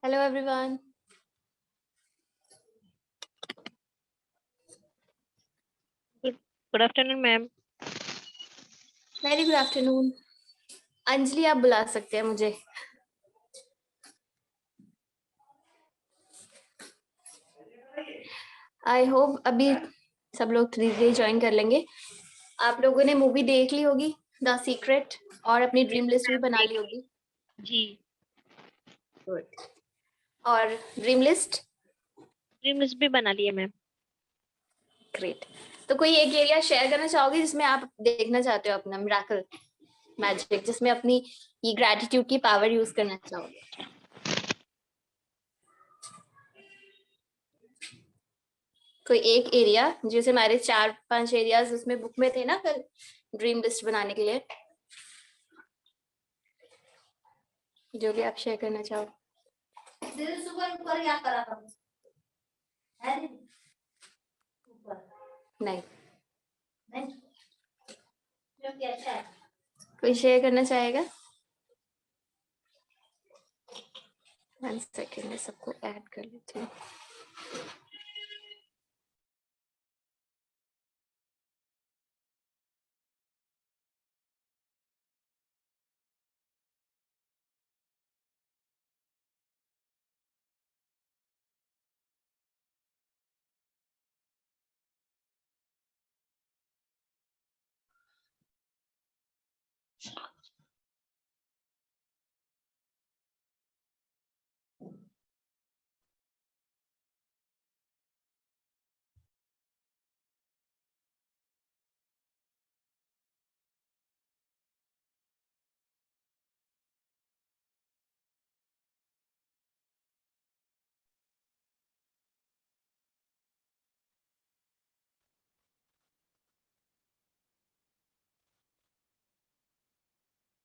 Hello everyone. Good afternoon, ma'am. Very good afternoon. Anjali आप बुला सकते हैं मुझे. I hope अभी सब लोग 3 ज्वाइन कर लेंगे. आप लोगों ने मूवी देख ली होगी द सीक्रेट और अपनी ड्रीम लिस्ट भी बना ली होगी. जी. गुड. और ड्रीम लिस्ट भी बना लिए मैम. ग्रेट. तो कोई एक एरिया शेयर करना चाहोगे जिसमें आप देखना चाहते हो अपना मिरेकल मैजिक, जिसमें अपनी ये ग्रेटिट्यूड की पावर यूज करना चाहोगे? कोई एक एरिया, जैसे हमारे 4-5 एरियाज उसमें बुक में थे ना कल ड्रीम लिस्ट बनाने के लिए, जो भी आप शेयर करना चाहो. नहीं. कोई शेयर करना चाहेगा? 1 सेकेंड में सबको ऐड कर लेती हूँ.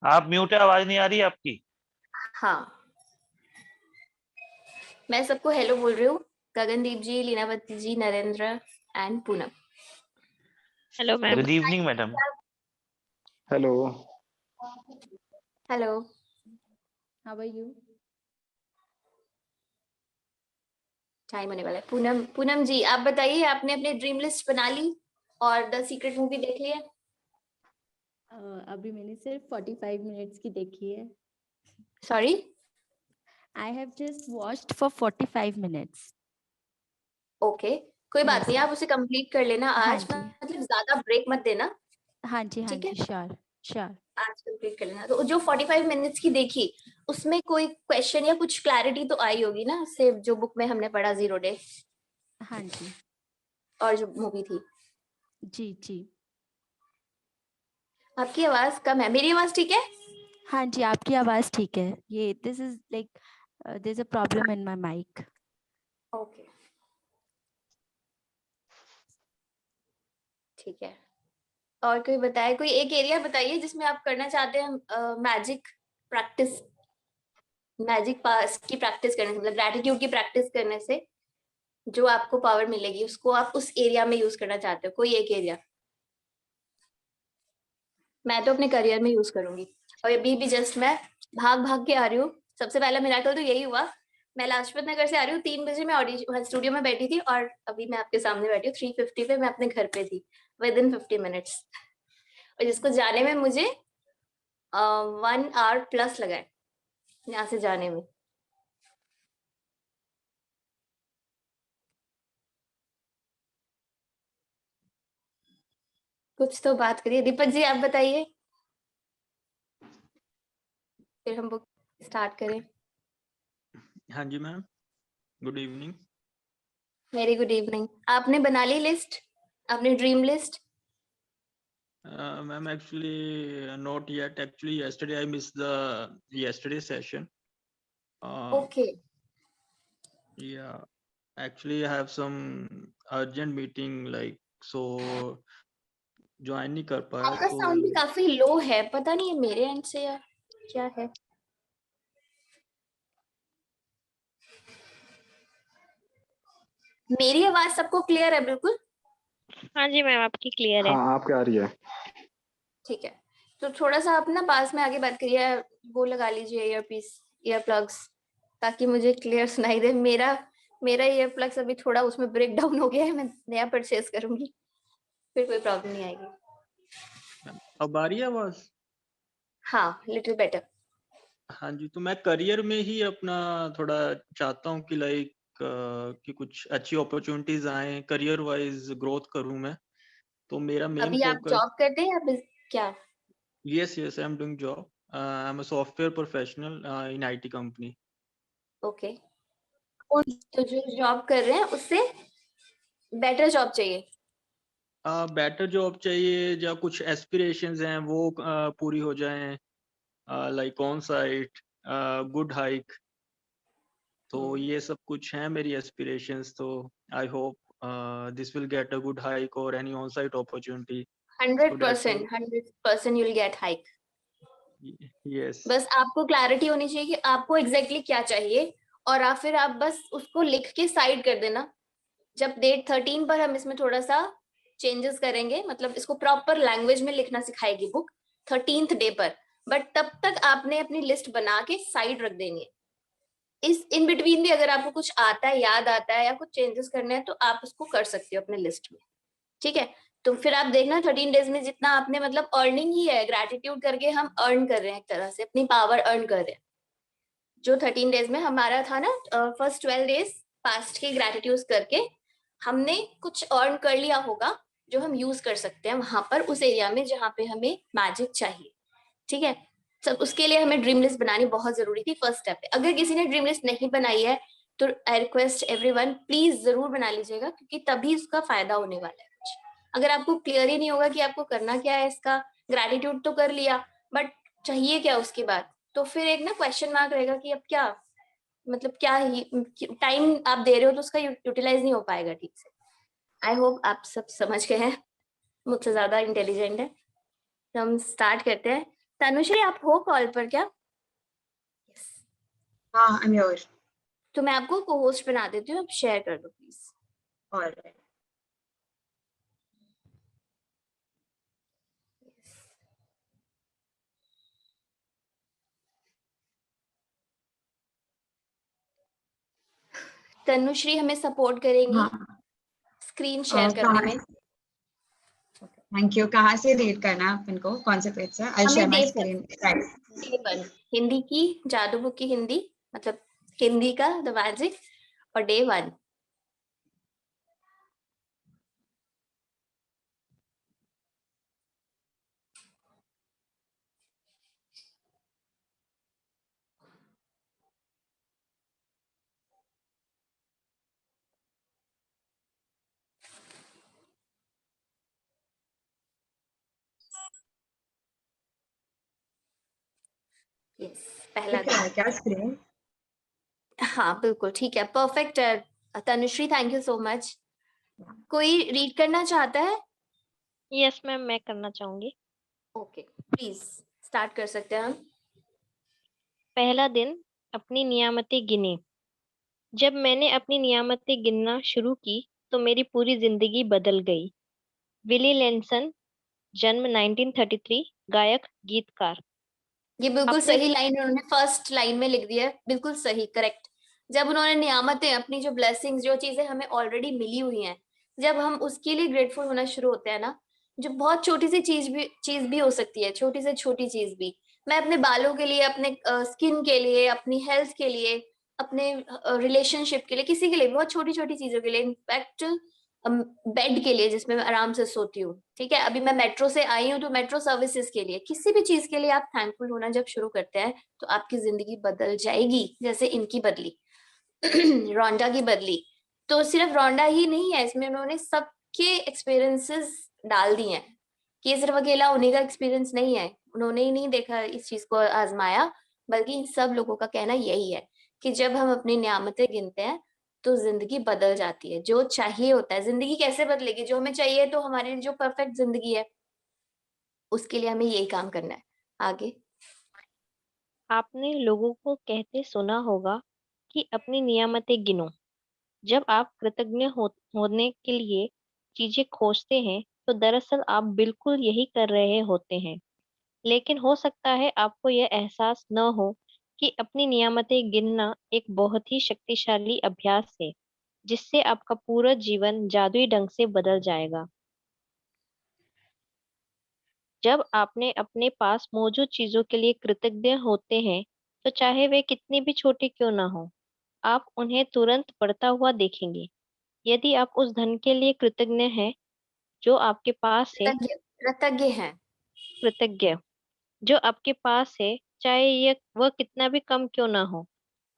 आप म्यूट है, आवाज नहीं आ रही आपकी. हाँ, मैं सबको हेलो बोल रही हूँ. Gagandeep ji, Leenavati ji, Narendra and Poonam. Hello ma'am. Good evening madam. Hello. Hello. How are you? Time होने वाला है. पूनम जी आप बताइए, आपने अपने ड्रीम लिस्ट बना ली और द सीक्रेट मूवी देख ली है? अभी मैंने सिर्फ 45 मिनट्स की देखी है. Sorry? I have just watched for 45 minutes. Okay, कोई बात Yes. नहीं, आप उसे कंप्लीट कर लेना हाँ आज. जी. मतलब ज्यादा ब्रेक मत देना. हाँ जी, हाँ ठीक है, जी, श्योर श्योर. आज कंप्लीट कर लेना. तो जो 45 मिनट्स की देखी, उसमें कोई क्वेश्चन या कुछ क्लैरिटी तो आई होगी ना, उससे जो बुक में हमने पढ़ा 0 डे हाँ जी. और जो मूवी थी. जी जी. आपकी आवाज कम है, मेरी आवाज ठीक है? हाँ जी, आपकी आवाज ठीक है. ये this is like there is a problem in my mic. Okay, ठीक है. और कोई बताए, कोई एक एरिया बताइए जिसमें आप करना चाहते हैं मैजिक प्रैक्टिस. मैजिक पास की प्रैक्टिस करने से, मतलब ग्रेटिट्यूड की प्रैक्टिस करने से जो आपको पावर मिलेगी, उसको आप उस एरिया में यूज करना चाहते हो. कोई एक एरिया. मैं तो अपने करियर में यूज करूंगी. और अभी भी जस्ट मैं भाग भाग के आ रही हूँ. सबसे पहला मिराकल तो यही हुआ. मैं लाजपत नगर से आ रही हूँ, 3 बजे मैं ऑडिशन स्टूडियो में बैठी थी और अभी मैं आपके सामने बैठी हूँ 3:50 पे. मैं अपने घर पे थी विद इन 50 मिनट्स. और जिसको जाने में मुझे 1 आवर प्लस लगा है यहाँ से जाने में. कुछ तो बात करिए. दीपक जी आप बताइए, फिर हम बुक स्टार्ट करें. हाँ जी ma'am, good evening. Very good evening. आपने बना ली लिस्ट, अपनी dream list? Ma'am actually not yet. Actually yesterday I missed the yesterday session. Okay. Yeah, actually I have some urgent meeting like, so join नहीं कर पाया. आपका तो sound भी काफी लो है, पता नहीं है मेरे एंड से या क्या है. मेरी आवाज सबको क्लियर है बिल्कुल? हाँ जी मैम, आपकी क्लियर है. हाँ, आपके आ रही है. ठीक है, तो थोड़ा सा आप ना पास में आगे बात करिए, वो लगा लीजिए ईयर पीस, ईयर प्लग्स. ताकि मुझे क्लियर सुनाई दे। मेरा मेरा ईयर प्लग्स अभी थोड़ा उसमें ब्रेक डाउन हो गया है, मैं नया परचेज करूंगी, फिर कोई प्रॉब्लम नहीं आएगी। अब आ रही है आवाज? हाँ, लिटिल बेटर। हाँ जी, तो मैं करियर में ही अपना थोड़ा चाहता हूँ कि लाइक कि कुछ अच्छी अपॉर्चुनिटीज आए, करियर वाइज ग्रोथ करूँ मैं। तो मेरा मेन अभी आप फोकस, जॉब करते हैं या क्या? yes, I am doing job. I am a software professional in IT company. Okay, तो जो जॉब कर रहे हैं उससे बेटर जॉब चाहिए। बेटर जॉब चाहिए, या कुछ एस्पिरेशंस हैं वो पूरी हो जाएं, like on site, good hike. तो ये सब कुछ है मेरी एस्पिरेशंस। तो I hope this will get a good hike और any on site opportunity, so that's all. 100% you'll get hike। Yes. बस आपको क्लैरिटी होनी चाहिए कि आपको एग्जैक्टली क्या चाहिए, और फिर आप बस उसको लिख के साइड कर देना। जब डेट 13 पर हम इसमें थोड़ा सा चेंजेस करेंगे, मतलब इसको प्रॉपर लैंग्वेज में लिखना सिखाएगी बुक 13th डे पर, बट तब तक आपने अपनी लिस्ट बना के साइड रख देनी है। इस इन बिटवीन भी अगर आपको कुछ आता है, याद आता है या कुछ चेंजेस करने हैं, तो आप उसको कर सकते हो अपने लिस्ट में। ठीक है, तो फिर आप देखना 13 डेज में जितना आपने, मतलब अर्निंग ही है, ग्रेटिट्यूड करके हम अर्न कर रहे हैं, एक तरह से अपनी पावर अर्न कर रहे हैं। जो 13 डेज में हमारा था ना, फर्स्ट 12 डेज पास्ट के ग्रेटिट्यूड करके हमने कुछ अर्न कर लिया होगा, जो हम यूज कर सकते हैं वहां पर, उस एरिया में जहाँ पे हमें मैजिक चाहिए। ठीक है, सब उसके लिए हमें ड्रीम लिस्ट बनानी बहुत जरूरी थी फर्स्ट स्टेप पे। अगर किसी ने ड्रीम लिस्ट नहीं बनाई है तो आई रिक्वेस्ट एवरीवन, प्लीज जरूर बना लीजिएगा, क्योंकि तभी उसका फायदा होने वाला है कुछ। अगर आपको क्लियर ही नहीं होगा कि आपको करना क्या है, इसका ग्रेटिट्यूड तो कर लिया, बट चाहिए क्या उसके बाद, तो फिर एक ना क्वेश्चन मार्क रहेगा कि अब क्या, मतलब क्या ही टाइम आप दे रहे हो तो उसका यूटिलाइज नहीं हो पाएगा ठीक से। आई होप आप सब समझ गए हैं, मुझसे ज्यादा इंटेलिजेंट है। तो हम स्टार्ट करते हैं। तनुश्री, आप हो कॉल पर क्या? yes. हाँ, I'm here. तो मैं आपको को होस्ट बना देती हूँ, आप शेयर कर दो प्लीज। All right. तनुश्री हमें सपोर्ट करेंगी हाँ, स्क्रीन शेयर करने में। Thank you. कहाँ से रीड करना है अपन को, कौन से पेज से? I'll हमें share my day screen. Right. 1 Hindi की, जादू बुक की हिंदी, मतलब हिंदी का द मैजिक, और डे 1। यस, पहला दिख रहा है क्या स्क्रीन? हाँ बिल्कुल ठीक है, परफेक्ट है Tanushree, thank you so much. कोई रीड करना चाहता है? यस मैम, मैं करना चाहूंगी। ओके, प्लीज स्टार्ट कर सकते हैं हम। पहला दिन, अपनी नियामतें गिने। जब मैंने अपनी नियामतें गिनना शुरू की तो मेरी पूरी जिंदगी बदल गई। विली लेंसन, जन्म 1933, गायक, गीतकार। ये बिल्कुल अपने सही लाइन उन्होंने फर्स्ट लाइन में लिख दिया है, बिल्कुल सही, करेक्ट। जब उन्होंने नियामतें, अपनी जो ब्लेसिंग्स, जो चीजें हमें ऑलरेडी मिली हुई हैं, जब हम उसके लिए ग्रेटफुल होना शुरू होते हैं ना, जो बहुत छोटी सी चीज भी हो सकती है, छोटी से छोटी चीज भी। मैं अपने बालों के लिए, अपने स्किन के लिए, अपनी हेल्थ के लिए, अपने रिलेशनशिप के लिए, किसी के लिए, बहुत छोटी छोटी चीजों के लिए, इनफैक्ट बेड के लिए जिसमें मैं आराम से सोती हूँ, ठीक है, अभी मैं मेट्रो से आई हूँ तो मेट्रो सर्विसेज के लिए, किसी भी चीज के लिए आप थैंकफुल होना जब शुरू करते हैं तो आपकी जिंदगी बदल जाएगी, जैसे इनकी बदली रोंडा की बदली। तो सिर्फ रोंडा ही नहीं है इसमें, उन्होंने सबके एक्सपीरियंसेस डाल दिए हैं, कि ये सिर्फ अकेला उन्हीं का एक्सपीरियंस नहीं है, उन्होंने ही नहीं देखा इस चीज को आजमाया, बल्कि इन सब लोगों का कहना यही है कि जब हम अपनी नियामतें गिनते हैं तो जिंदगी बदल जाती है। जो चाहिए होता है, जिंदगी कैसे बदलेगी, जो हमें चाहिए, तो हमारे लिए जो परफेक्ट जिंदगी है उसके लिए हमें यही काम करना है। आगे। आपने लोगों को कहते सुना होगा कि अपनी नियामतें गिनो। जब आप कृतज्ञ होने के लिए चीजें खोजते हैं तो दरअसल आप बिल्कुल यही कर रहे होते हैं। लेकिन हो सकता है आपको यह एहसास न हो कि अपनी नियामतें गिनना एक बहुत ही शक्तिशाली अभ्यास है जिससे आपका पूरा जीवन जादुई ढंग से बदल जाएगा। जब आपने अपने पास मौजूद चीजों के लिए कृतज्ञ होते हैं, तो चाहे वे कितनी भी छोटी क्यों ना हो, आप उन्हें तुरंत बढ़ता हुआ देखेंगे। यदि आप उस धन के लिए कृतज्ञ हैं जो आपके पास है, कृतज्ञ हैं। कृतज्ञ जो आपके पास है, चाहे यह वह कितना भी कम क्यों ना हो,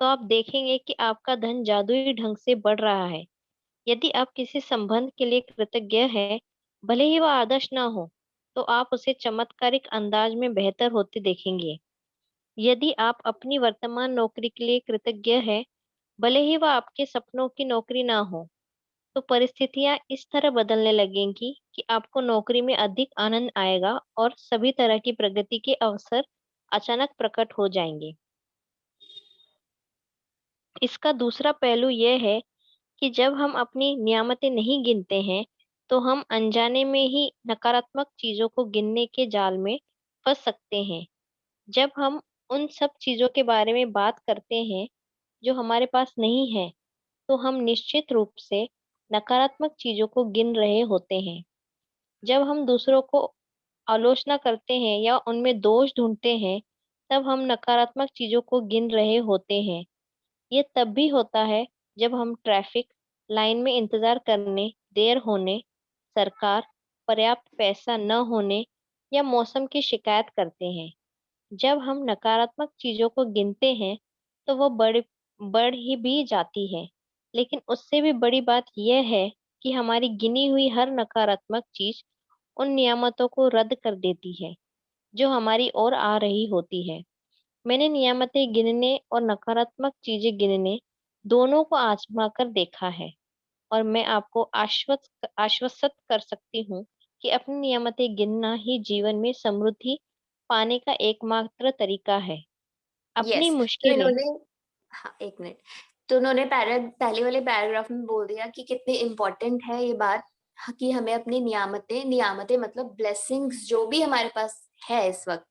तो आप देखेंगे कि आपका धन जादुई ढंग से बढ़ रहा है। यदि आप किसी संबंध के लिए कृतज्ञ हैं, भले ही वह आदर्श ना हो, तो आप उसे चमत्कारिक अंदाज में बेहतर होते देखेंगे। यदि आप अपनी वर्तमान नौकरी के लिए कृतज्ञ हैं, भले ही वह आपके सपनों की नौकरी ना हो, तो परिस्थितियां इस तरह बदलने लगेंगी कि आपको नौकरी में अधिक आनंद आएगा और सभी तरह की प्रगति के अवसर अचानक प्रकट हो जाएंगे। इसका दूसरा पहलू यह है कि जब हम अपनी नियामतें नहीं गिनते हैं, तो हम अनजाने में ही नकारात्मक चीजों को गिनने के जाल में फंस सकते हैं। जब हम उन सब चीजों के बारे में बात करते हैं जो हमारे पास नहीं है, तो हम निश्चित रूप से नकारात्मक चीजों को गिन रहे होते हैं। जब हम दूसरों को आलोचना करते हैं या उनमें दोष ढूंढते हैं, तब हम नकारात्मक चीजों को गिन रहे होते हैं। ये तब भी होता है जब हम ट्रैफिक लाइन में इंतजार करने देर होने, सरकार, पर्याप्त पैसा न होने या मौसम की शिकायत करते हैं। जब हम नकारात्मक चीजों को गिनते हैं, तो वो बढ़ ही भी जाती है। लेकिन उससे भी बड़ी बात यह है कि हमारी गिनी हुई हर नकारात्मक चीज उन नियामतों को रद्द कर देती है जो हमारी ओर आ रही होती है। मैंने नियामतें गिनने और नकारात्मक चीजें गिनने दोनों को आजमा कर देखा है, और मैं आपको आश्वस्त कर सकती हूँ कि अपनी नियामतें गिनना ही जीवन में समृद्धि पाने का एकमात्र तरीका है। अपनी यस, तो मुश्किलें इन्होंने, हाँ एक मिनट, तो उन्होंने पहले वाले पैराग्राफ में बोल दिया कि कितनी इम्पोर्टेंट है ये बात, कि हमें अपनी नियामतें मतलब ब्लेसिंग्स जो भी हमारे पास है इस वक्त,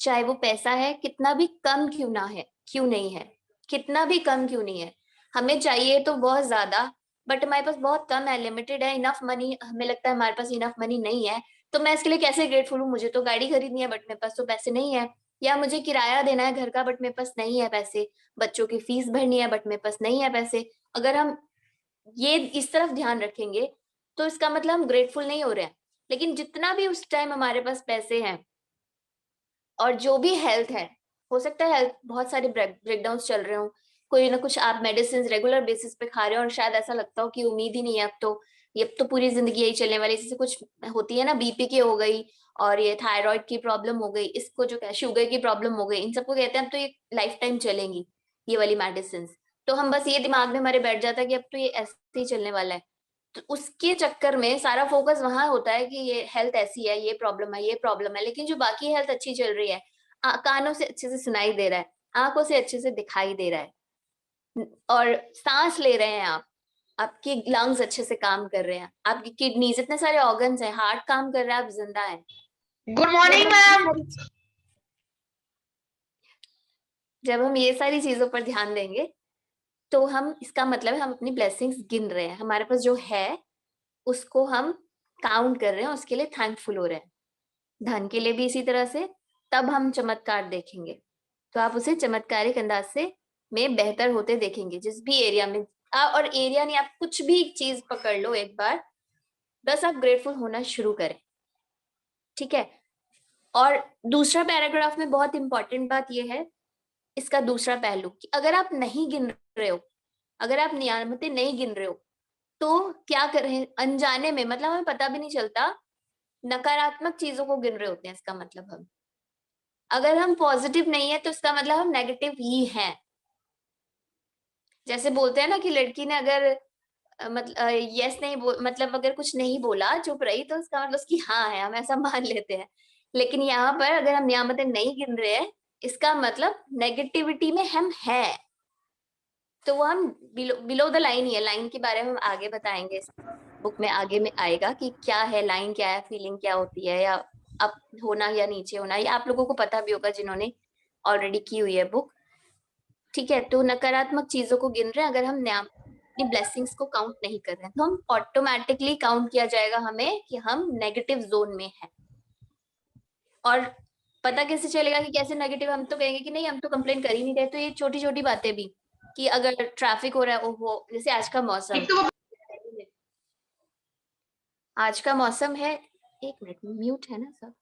चाहे वो पैसा है कितना भी कम क्यों ना है, क्यों नहीं है, कितना भी कम क्यों नहीं है, हमें चाहिए तो बहुत ज्यादा, बट हमारे पास बहुत कम है, लिमिटेड है, इनफ मनी, हमें लगता है हमारे पास इनफ मनी नहीं है, तो मैं इसके लिए कैसे ग्रेटफुल हूँ, मुझे तो गाड़ी खरीदनी है बट मेरे पास तो पैसे नहीं है, या मुझे किराया देना है घर का बट मेरे पास नहीं है पैसे, बच्चों की फीस भरनी है बट मेरे पास नहीं है पैसे। अगर हम ये इस तरफ ध्यान रखेंगे तो इसका मतलब हम ग्रेटफुल नहीं हो रहे हैं। लेकिन जितना भी उस टाइम हमारे पास पैसे हैं और जो भी हेल्थ है, हो सकता है हेल्थ बहुत सारे ब्रेकडाउन चल रहे हो, कोई ना कुछ आप मेडिसिन रेगुलर बेसिस पे खा रहे हो और शायद ऐसा लगता हो कि उम्मीद ही नहीं है अब तो, ये अब तो पूरी जिंदगी यही चलने वाली, जैसे कुछ होती है ना, बीपी की हो गई और ये थायराइड की प्रॉब्लम हो गई, इसको जो शुगर की प्रॉब्लम हो गई, इन सबको कहते हैं अब तो ये लाइफ टाइम चलेंगी ये वाली मेडिसिन। तो हम बस ये दिमाग में हमारे बैठ जाता है कि अब तो ये ऐसे ही चलने वाला है, तो उसके चक्कर में सारा फोकस वहां होता है कि ये हेल्थ ऐसी है, ये प्रॉब्लम है, ये प्रॉब्लम है, लेकिन जो बाकी हेल्थ अच्छी चल रही है, कानों से अच्छे से सुनाई दे रहा है, आंखों से अच्छे से दिखाई दे रहा है, और सांस ले रहे हैं आप, आपकी लंग्स अच्छे से काम कर रहे हैं, आपकी किडनीज, इतने सारे ऑर्गन्स हैं, हार्ट काम कर रहा है, आप जिंदा हैं। Good morning ma'am. जब हम ये सारी चीजों पर ध्यान देंगे तो हम, इसका मतलब है हम अपनी ब्लेसिंग्स गिन रहे हैं, हमारे पास जो है उसको हम काउंट कर रहे हैं, उसके लिए थैंकफुल हो रहे हैं। धन के लिए भी इसी तरह से, तब हम चमत्कार देखेंगे, तो आप उसे चमत्कारिक अंदाज से में बेहतर होते देखेंगे जिस भी एरिया में। और एरिया नहीं, आप कुछ भी चीज पकड़ लो एक बार, बस आप ग्रेटफुल होना शुरू करें, ठीक है। और दूसरा पैराग्राफ में बहुत इंपॉर्टेंट बात यह है, इसका दूसरा पहलू, कि अगर आप नहीं गिन रहे हो, अगर आप नियामतें नहीं गिन रहे हो, तो क्या कर रहे हैं अनजाने में, मतलब हमें पता भी नहीं चलता, नकारात्मक चीजों को गिन रहे होते हैं, इसका मतलब हम, अगर हम पॉजिटिव नहीं है तो इसका मतलब हम नेगेटिव ही हैं। जैसे बोलते हैं ना कि लड़की ने अगर मतलब यस नहीं मतलब अगर कुछ नहीं बोला, चुप रही, तो इसका मतलब उसकी हाँ है, हम ऐसा मान लेते हैं। लेकिन यहाँ पर अगर हम नियामतें नहीं गिन रहे हैं, इसका मतलब नेगेटिविटी में हम हैं, तो वो हम बिलो द लाइन ही है। लाइन के बारे में हम आगे बताएंगे, इस बुक में आगे में आएगा कि क्या है लाइन, क्या है फीलिंग, क्या होती है, या अप होना या नीचे होना, या आप लोगों को पता भी होगा जिन्होंने ऑलरेडी की हुई है बुक। ठीक है, तो नकारात्मक चीजों को गिन रहे हैं, अगर हम अपनी ब्लेसिंग्स को काउंट नहीं कर रहे हैं तो हम ऑटोमेटिकली काउंट किया जाएगा हमें कि हम नेगेटिव जोन में हैं। और पता कैसे चलेगा कि कैसे नेगेटिव, हम तो कहेंगे कि नहीं हम तो कंप्लेन कर ही नहीं रहे। तो ये छोटी छोटी बातें भी, कि अगर ट्रैफिक हो रहा है, ओहो, जैसे आज का मौसम, आज का मौसम है, एक मिनट म्यूट है ना सब,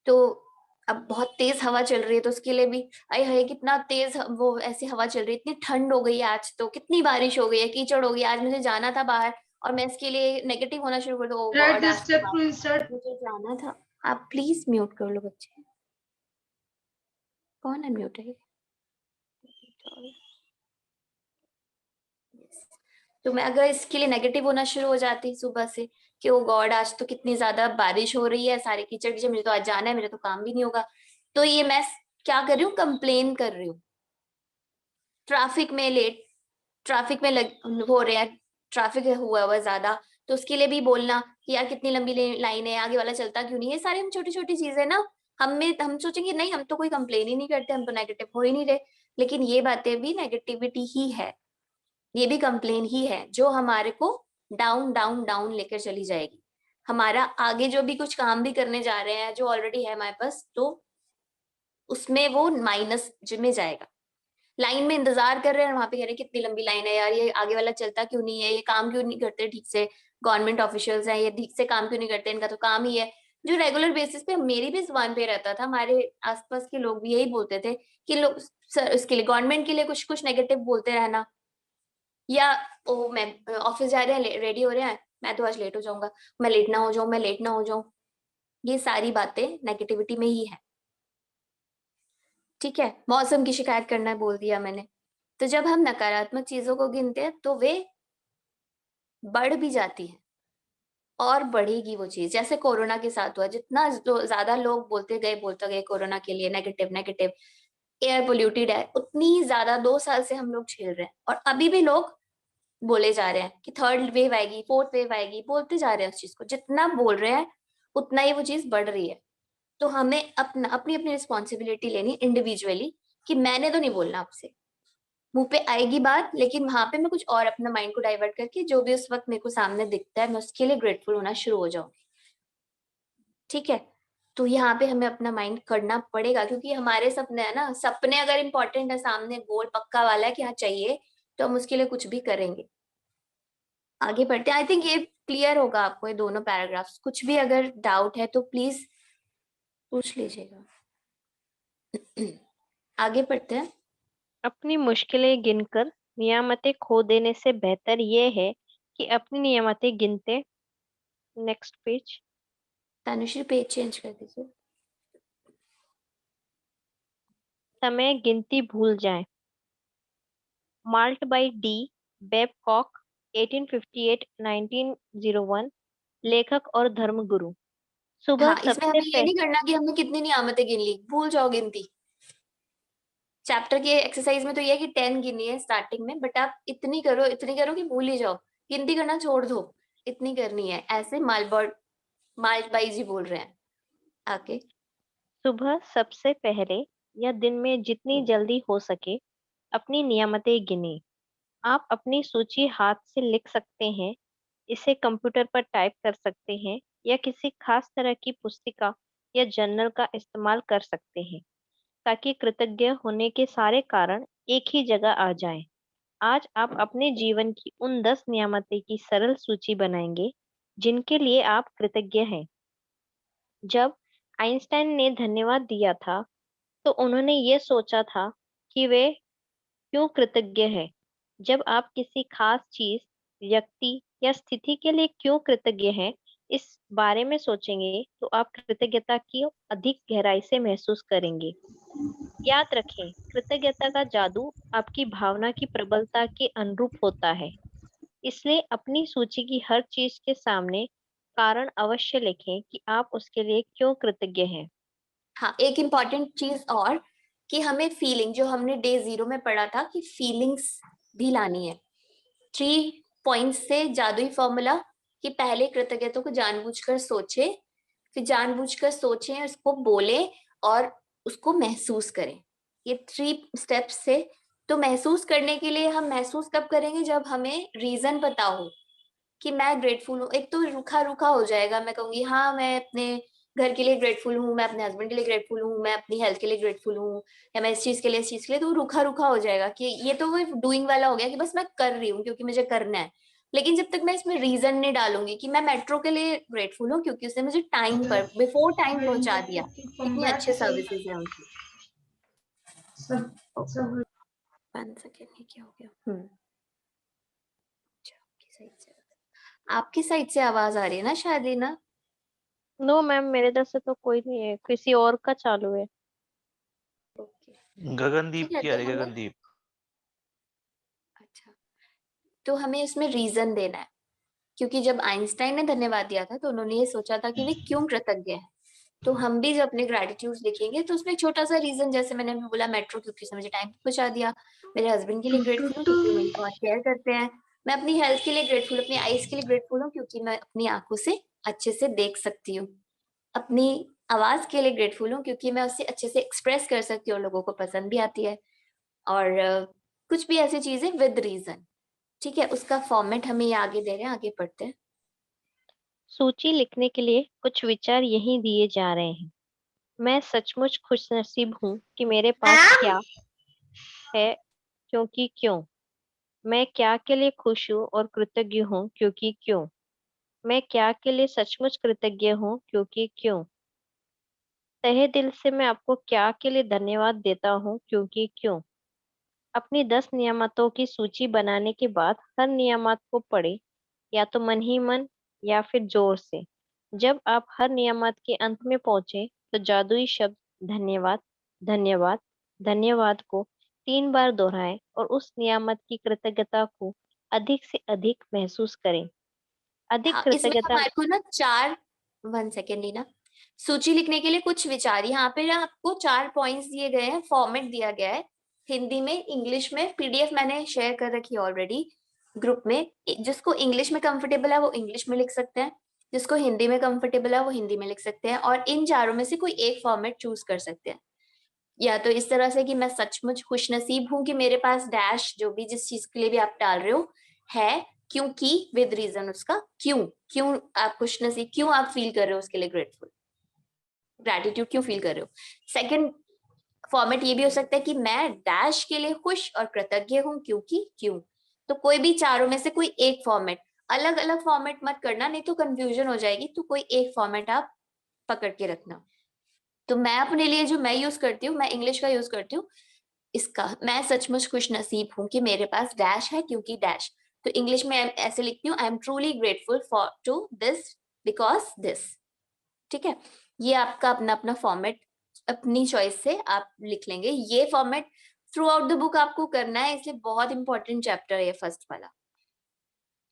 तो अब बहुत तेज हवा चल रही है, तो उसके लिए भी आए हाय कितना तेज वो ऐसी हवा चल रही है, इतनी ठंड हो गई है आज, तो कितनी बारिश हो गई है, कीचड़ हो गई, आज मुझे जाना था बाहर और मैं इसके लिए नेगेटिव होना शुरू कर दूं, ओह गॉड आज तो मुझे जाना था। आप प्लीज म्यूट कर लो बच्चे, कौन अनम्यूट है? तो मैं अगर इसके लिए नेगेटिव होना शुरू हो जाती सुबह से कि ओ गॉड आज तो कितनी ज्यादा बारिश हो रही है, सारे कीचड़ कीचड़, मुझे तो आज जाना है, मेरा तो काम भी नहीं होगा, तो ये मैं क्या कर रही हूँ, कंप्लेन कर रही हूँ। ट्रैफिक में लेट, ट्रैफिक में हो रहे हैं, ट्रैफिक हुआ हुआ ज्यादा, तो उसके लिए भी बोलना कि यार कितनी लंबी लाइन है, आगे वाला चलता क्यों नहीं है। सारी हम छोटी छोटी चीजें ना, हम सोचेंगे नहीं हम तो कोई कंप्लेन ही नहीं करते, हम तो नेगेटिव हो ही नहीं रहे, लेकिन ये बातें भी नेगेटिविटी ही है, ये भी कंप्लेन ही है जो हमारे को डाउन डाउन डाउन लेकर चली जाएगी। हमारा आगे जो भी कुछ काम भी करने जा रहे हैं जो ऑलरेडी है हमारे पास, तो उसमें वो माइनस में जाएगा। लाइन में इंतजार कर रहे हैं, वहां पे कह रहे हैं कितनी लंबी लाइन है यार, ये आगे वाला चलता क्यों नहीं है, ये काम क्यों नहीं करते ठीक से, गवर्नमेंट ऑफिशियल्स हैं ये ठीक से काम क्यों नहीं करते, इनका तो काम ही है। जो रेगुलर बेसिस पे मेरी भी जुबान पे रहता था, हमारे आसपास के लोग भी यही बोलते थे कि लोग सर इसके लिए गवर्नमेंट के लिए कुछ कुछ नेगेटिव बोलते रहना, या ओ मैं ऑफिस जा रहे हैं रेडी हो रहे हैं, मैं तो आज लेट हो जाऊंगा, मैं लेट ना हो जाऊं, मैं लेट ना हो जाऊं, ये सारी बातें नेगेटिविटी में ही है। ठीक है, मौसम की शिकायत करना बोल दिया मैंने। तो जब हम नकारात्मक चीजों को गिनते हैं तो वे बढ़ भी जाती है और बढ़ेगी वो चीज, जैसे कोरोना के साथ हुआ, जितना ज्यादा लोग बोलते गए कोरोना के लिए नेगेटिव नेगेटिव, एयर पोल्यूटेड है, उतनी ज्यादा 2 साल से हम लोग झेल रहे हैं, और अभी भी लोग बोले जा रहे हैं कि थर्ड वेव आएगी, फोर्थ वेव आएगी, बोलते जा रहे हैं उस चीज को, जितना बोल रहे हैं उतना ही वो चीज बढ़ रही है। तो हमें अपनी अपनी रिस्पॉन्सिबिलिटी लेनी इंडिविजुअली, कि मैंने तो नहीं बोलना आपसे, मुंह पे आएगी बात, लेकिन वहां पे मैं कुछ और अपना माइंड को डाइवर्ट करके जो भी उस वक्त मेरे को सामने दिखता है मैं उसके लिए ग्रेटफुल होना शुरू हो जाऊंगी। ठीक है, तो यहाँ पे हमें अपना माइंड करना पड़ेगा, क्योंकि हमारे सपने है ना, सपने अगर इंपॉर्टेंट है, सामने गोल पक्का वाला है कि हाँ चाहिए, तो हम उसके लिए कुछ भी करेंगे। आगे बढ़ते हैं, आई थिंक ये क्लियर होगा आपको ये दोनों पैराग्राफ्स। कुछ भी अगर डाउट है तो प्लीज पूछ लीजिएगा। आगे बढ़ते हैं। अपनी मुश्किलें गिनकर नियामतें खो देने से बेहतर ये है कि अपनी नियामतें गिनते। Next page. Tanushree page change कर दीजिए। समय गिनती भूल जाए। माल्ट बाय डी बेबकॉक 1858-1901, लेखक और धर्मगुरु। सुबह हाँ, इसमें सबसे हमें ये नहीं करना कि हमने कितनी नियामतें गिन ली, भूल जाओ गिनती। चैप्टर के एक्सरसाइज में तो ये है कि 10 गिनी है स्टार्टिंग में, बट आप इतनी करो कि भूल ही जाओ, गिनती करना छोड़ दो, इतनी करनी है, ऐसे मालबाई जी बोल रहे हैं। आगे। सुबह सबसे पहले या दिन में जितनी जल्दी हो सके अपनी नियामतें गिने। आप अपनी सूची हाथ से लिख सकते हैं, इसे कंप्यूटर पर टाइप कर सकते हैं, या किसी खास तरह की पुस्तिका या जर्नल का इस्तेमाल कर सकते हैं, ताकि कृतज्ञ होने के सारे कारण एक ही जगह आ जाएं। आज आप अपने जीवन की उन 10 नियामतें की सरल सूची बनाएंगे जिनके लिए आप कृतज्ञ हैं। जब आइंस्टाइन ने धन्यवाद दिया था तो उन्होंने ये सोचा था कि वे क्यों कृतज्ञ हैं। जब आप किसी खास चीज, व्यक्ति या स्थिति के लिए क्यों कृतज्ञ हैं इस बारे में सोचेंगे तो आप कृतज्ञता की अधिक गहराई से महसूस करेंगे। याद रखें, कृतज्ञता का जादू आपकी भावना की प्रबलता के अनुरूप होता है। इसलिए अपनी सूची की हर चीज के सामने कारण अवश्य लिखें कि आप उसके लिए क्यों कृतज्ञ हैं। हाँ, एक इम्पॉर्टेंट चीज और, कि हमें फीलिंग, जो हमने डे 0 में पढ़ा था कि फीलिंग्स भी लानी है। 3 पॉइंट्स से जादुई फॉर्मूला, कि पहले कृतज्ञता को जानबूझकर सोचे, फिर जानबूझकर सोचें, उसको बोले और उसको महसूस करें। ये 3 स्टेप्स से। तो महसूस करने के लिए हम महसूस कब करेंगे, जब हमें रीजन पता हो कि मैं ग्रेटफुल हूँ। एक तो रूखा रूखा हो जाएगा, मैं कहूंगी हाँ मैं अपने घर के लिए ग्रेटफुल हूँ, मैं अपने हस्बैंड के लिए ग्रेटफुल हूँ, मैं अपनी हेल्थ के लिए ग्रेटफुल हूँ, या मैं इस चीज के लिए, इस चीज के लिए, तो रूखा रूखा हो जाएगा कि ये तो वो डूइंग वाला हो गया कि बस मैं कर रही हूँ क्योंकि मुझे करना है। लेकिन जब तक मैं इसमें रीजन नहीं डालूंगी कि मैं मेट्रो के लिए ग्रेटफुल हूँ क्योंकि उसने मुझे टाइम पर बिफोर टाइम पहुंचा दिया, इतनी अच्छे सर्विसेज है उनकी। 1 सेकेंड, ये क्या हो गया? अच्छा, आपकी साइड से आवाज आ रही है ना शायद लीना? नो मैम, मेरे तरफ से तो कोई नहीं है, किसी और का चालू है। ओके, गगनदीप ठीक है। की आ तो रही, हमें, गगनदीप। अच्छा, तो हमें इसमें रीजन देना है, क्योंकि जब आइंस्टाइन ने धन्यवाद दिया था तो उन्होंने ये सोचा था कि वे क्यों कृतज्ञ हैं। तो हम भी जब अपने ग्रेटिट्यूड लिखेंगे तो उसमें एक छोटा सा रीजन, जैसे मैंने अभी बोला मेट्रो क्योंकि उसने मुझे टाइम पे पहुंचा दिया, मेरे हस्बैंड के लिए ग्रेटफुल हूँ क्योंकि वो मेरी बहुत केयर करते हैं, मैं अपनी हेल्थ के लिए ग्रेटफुल, अपनी आईज के लिए ग्रेटफुल हूँ क्योंकि मैं अपनी आंखों से अच्छे से देख सकती हूँ, अपनी आवाज के लिए ग्रेटफुल हूँ क्योंकि मैं उससे अच्छे से एक्सप्रेस कर सकती हूँ और लोगों को पसंद भी आती है, और कुछ भी ऐसी चीजें विद रीजन। ठीक है, उसका फॉर्मेट हमें ये आगे दे रहे हैं, आगे पढ़ते हैं। सूची लिखने के लिए कुछ विचार यहीं दिए जा रहे हैं। मैं सचमुच खुशनसीब हूँ कि मेरे पास क्या है, क्योंकि क्यों। मैं क्या के लिए खुश हूँ और कृतज्ञ हूँ, क्योंकि क्यों। मैं क्या के लिए सचमुच कृतज्ञ हूँ, क्योंकि क्यों। तहे दिल से मैं आपको क्या के लिए धन्यवाद देता हूँ, क्योंकि क्यों। अपनी 10 नियामतों की सूची बनाने के बाद हर नियामत को पढ़े, या तो मन ही मन या फिर जोर से। जब आप हर नियामत के अंत में पहुंचे तो जादुई शब्द धन्यवाद, धन्यवाद, धन्यवाद को 3 बार दोहराएं और उस नियामत की कृतज्ञता को अधिक से अधिक महसूस करें। अधिक हाँ, इसमें कृतज्ञता। हमारे को ना 1 सेकेंड लीना, सूची लिखने के लिए कुछ विचार, यहाँ पे ना आपको 4 पॉइंट्स दिए गए हैं, फॉर्मेट दिया गया है हिंदी में, इंग्लिश में, पीडीएफ मैंने शेयर कर रखी है ऑलरेडी ग्रुप में। जिसको इंग्लिश में कंफर्टेबल है वो इंग्लिश में लिख सकते हैं, जिसको हिंदी में कंफर्टेबल है वो हिंदी में लिख सकते हैं, और इन चारों में से कोई एक फॉर्मेट चूज कर सकते हैं। या तो इस तरह से कि मैं सचमुच खुशनसीब हूँ कि मेरे पास डैश, जो भी जिस चीज के लिए भी आप डाल रहे हो, है, क्योंकि विद रीजन उसका क्यों, क्यों आप खुशनसीब, क्यों आप फील कर रहे हो उसके लिए ग्रेटफुल, ग्रेटिट्यूड क्यों फील कर रहे हो। सेकंड फॉर्मेट ये भी हो सकता है कि मैं डैश के लिए खुश और कृतज्ञ हूँ क्योंकि क्यों। तो कोई भी चारों में से कोई एक फॉर्मेट, अलग अलग फॉर्मेट मत करना, नहीं तो कंफ्यूजन हो जाएगी, तो कोई एक फॉर्मेट आप पकड़ के रखना। तो मैं अपने लिए जो मैं यूज करती हूँ, मैं इंग्लिश का यूज करती हूँ, इसका, मैं सचमुच खुशनसीब हूँ कि मेरे पास डैश है क्योंकि डैश। तो इंग्लिश में ऐसे लिखती हूँ, I am truly grateful for to this because this. ठीक है, ये आपका अपना अपना फॉर्मेट, अपनी चॉइस से आप लिख लेंगे। ये format through out the book आपको करना है, इसलिए बहुत इंपॉर्टेंट चैप्टर है ये फर्स्ट वाला।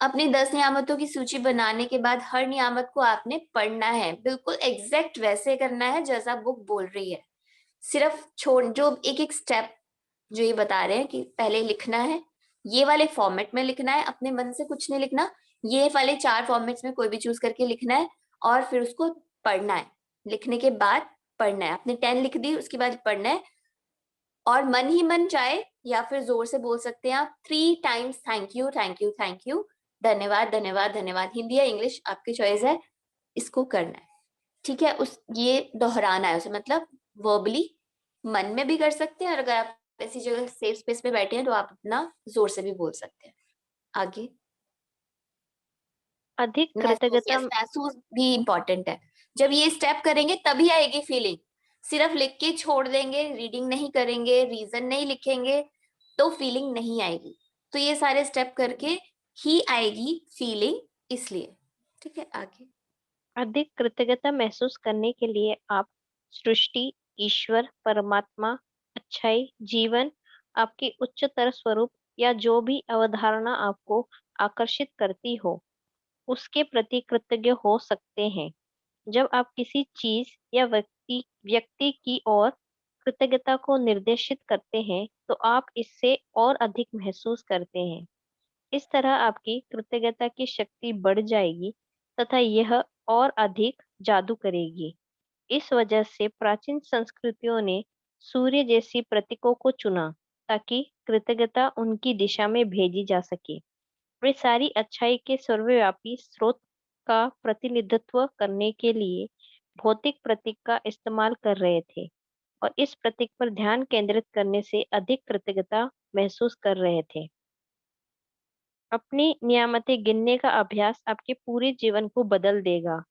अपनी 10 नियामतों की सूची बनाने के बाद हर नियामत को आपने पढ़ना है, बिल्कुल एग्जैक्ट वैसे करना है जैसा बुक बोल रही है। सिर्फ छोड़, जो एक एक स्टेप जो ये बता रहे हैं कि पहले लिखना है, ये वाले फॉर्मेट में लिखना है, अपने मन से कुछ नहीं लिखना, ये वाले 4 फॉर्मेट्स में कोई भी चूज करके लिखना है, और फिर उसको पढ़ना है। लिखने के बाद पढ़ना है, आपने 10 लिख दी उसके बाद पढ़ना है, और मन ही मन चाहे या फिर जोर से बोल सकते हैं आप 3 times thank you, thank you, thank you, धन्यवाद, धन्यवाद, धन्यवाद, हिंदी या इंग्लिश आपकी चॉइस है, इसको करना है। ठीक है, उस ये दोहराना है उसे, मतलब वर्बली मन में भी कर सकते हैं, और अगर आप ऐसी जगह सेफ स्पेस पे बैठे हैं तो आप अपना जोर से भी बोल सकते हैं। आगे अधिक महसूस, कृतज्ञता। यस, महसूस भी इम्पोर्टेंट है। जब ये स्टेप करेंगे तभी आएगी फीलिंग। सिर्फ लिख के छोड़ देंगे, रीडिंग नहीं करेंगे, रीजन नहीं लिखेंगे, तो फीलिंग नहीं आएगी। तो ये सारे स्टेप करके ही आएगी फीलिंग, इसलिए। ठीक है, आगे। अधिक कृतज्ञता महसूस करने के लिए आप सृष्टि, ईश्वर, परमात्मा, अच्छाई, जीवन, आपके उच्चतर स्वरूप या जो भी अवधारणा आपको आकर्षित करती हो, उसके प्रति कृतज्ञ हो सकते हैं। जब आप किसी चीज या व्यक्ति की ओर कृतज्ञता को निर्देशित करते हैं, तो आप इससे और अधिक महसूस करते हैं। इस तरह आपकी कृतज्ञता की शक्ति बढ़ जाएगी तथा यह और अधिक जादू करेगी। इस वजह से प्राचीन संस्कृतियों ने सूर्य जैसी प्रतीकों को चुना ताकि कृतज्ञता उनकी दिशा में भेजी जा सके। वे सारी अच्छाई के सर्वव्यापी स्रोत का प्रतिनिधित्व करने के लिए भौतिक प्रतीक का इस्तेमाल कर रहे थे और इस प्रतीक पर ध्यान केंद्रित करने से अधिक कृतज्ञता महसूस कर रहे थे। अपनी नियामतें गिनने का अभ्यास आपके पूरे जीवन को बदल देगा।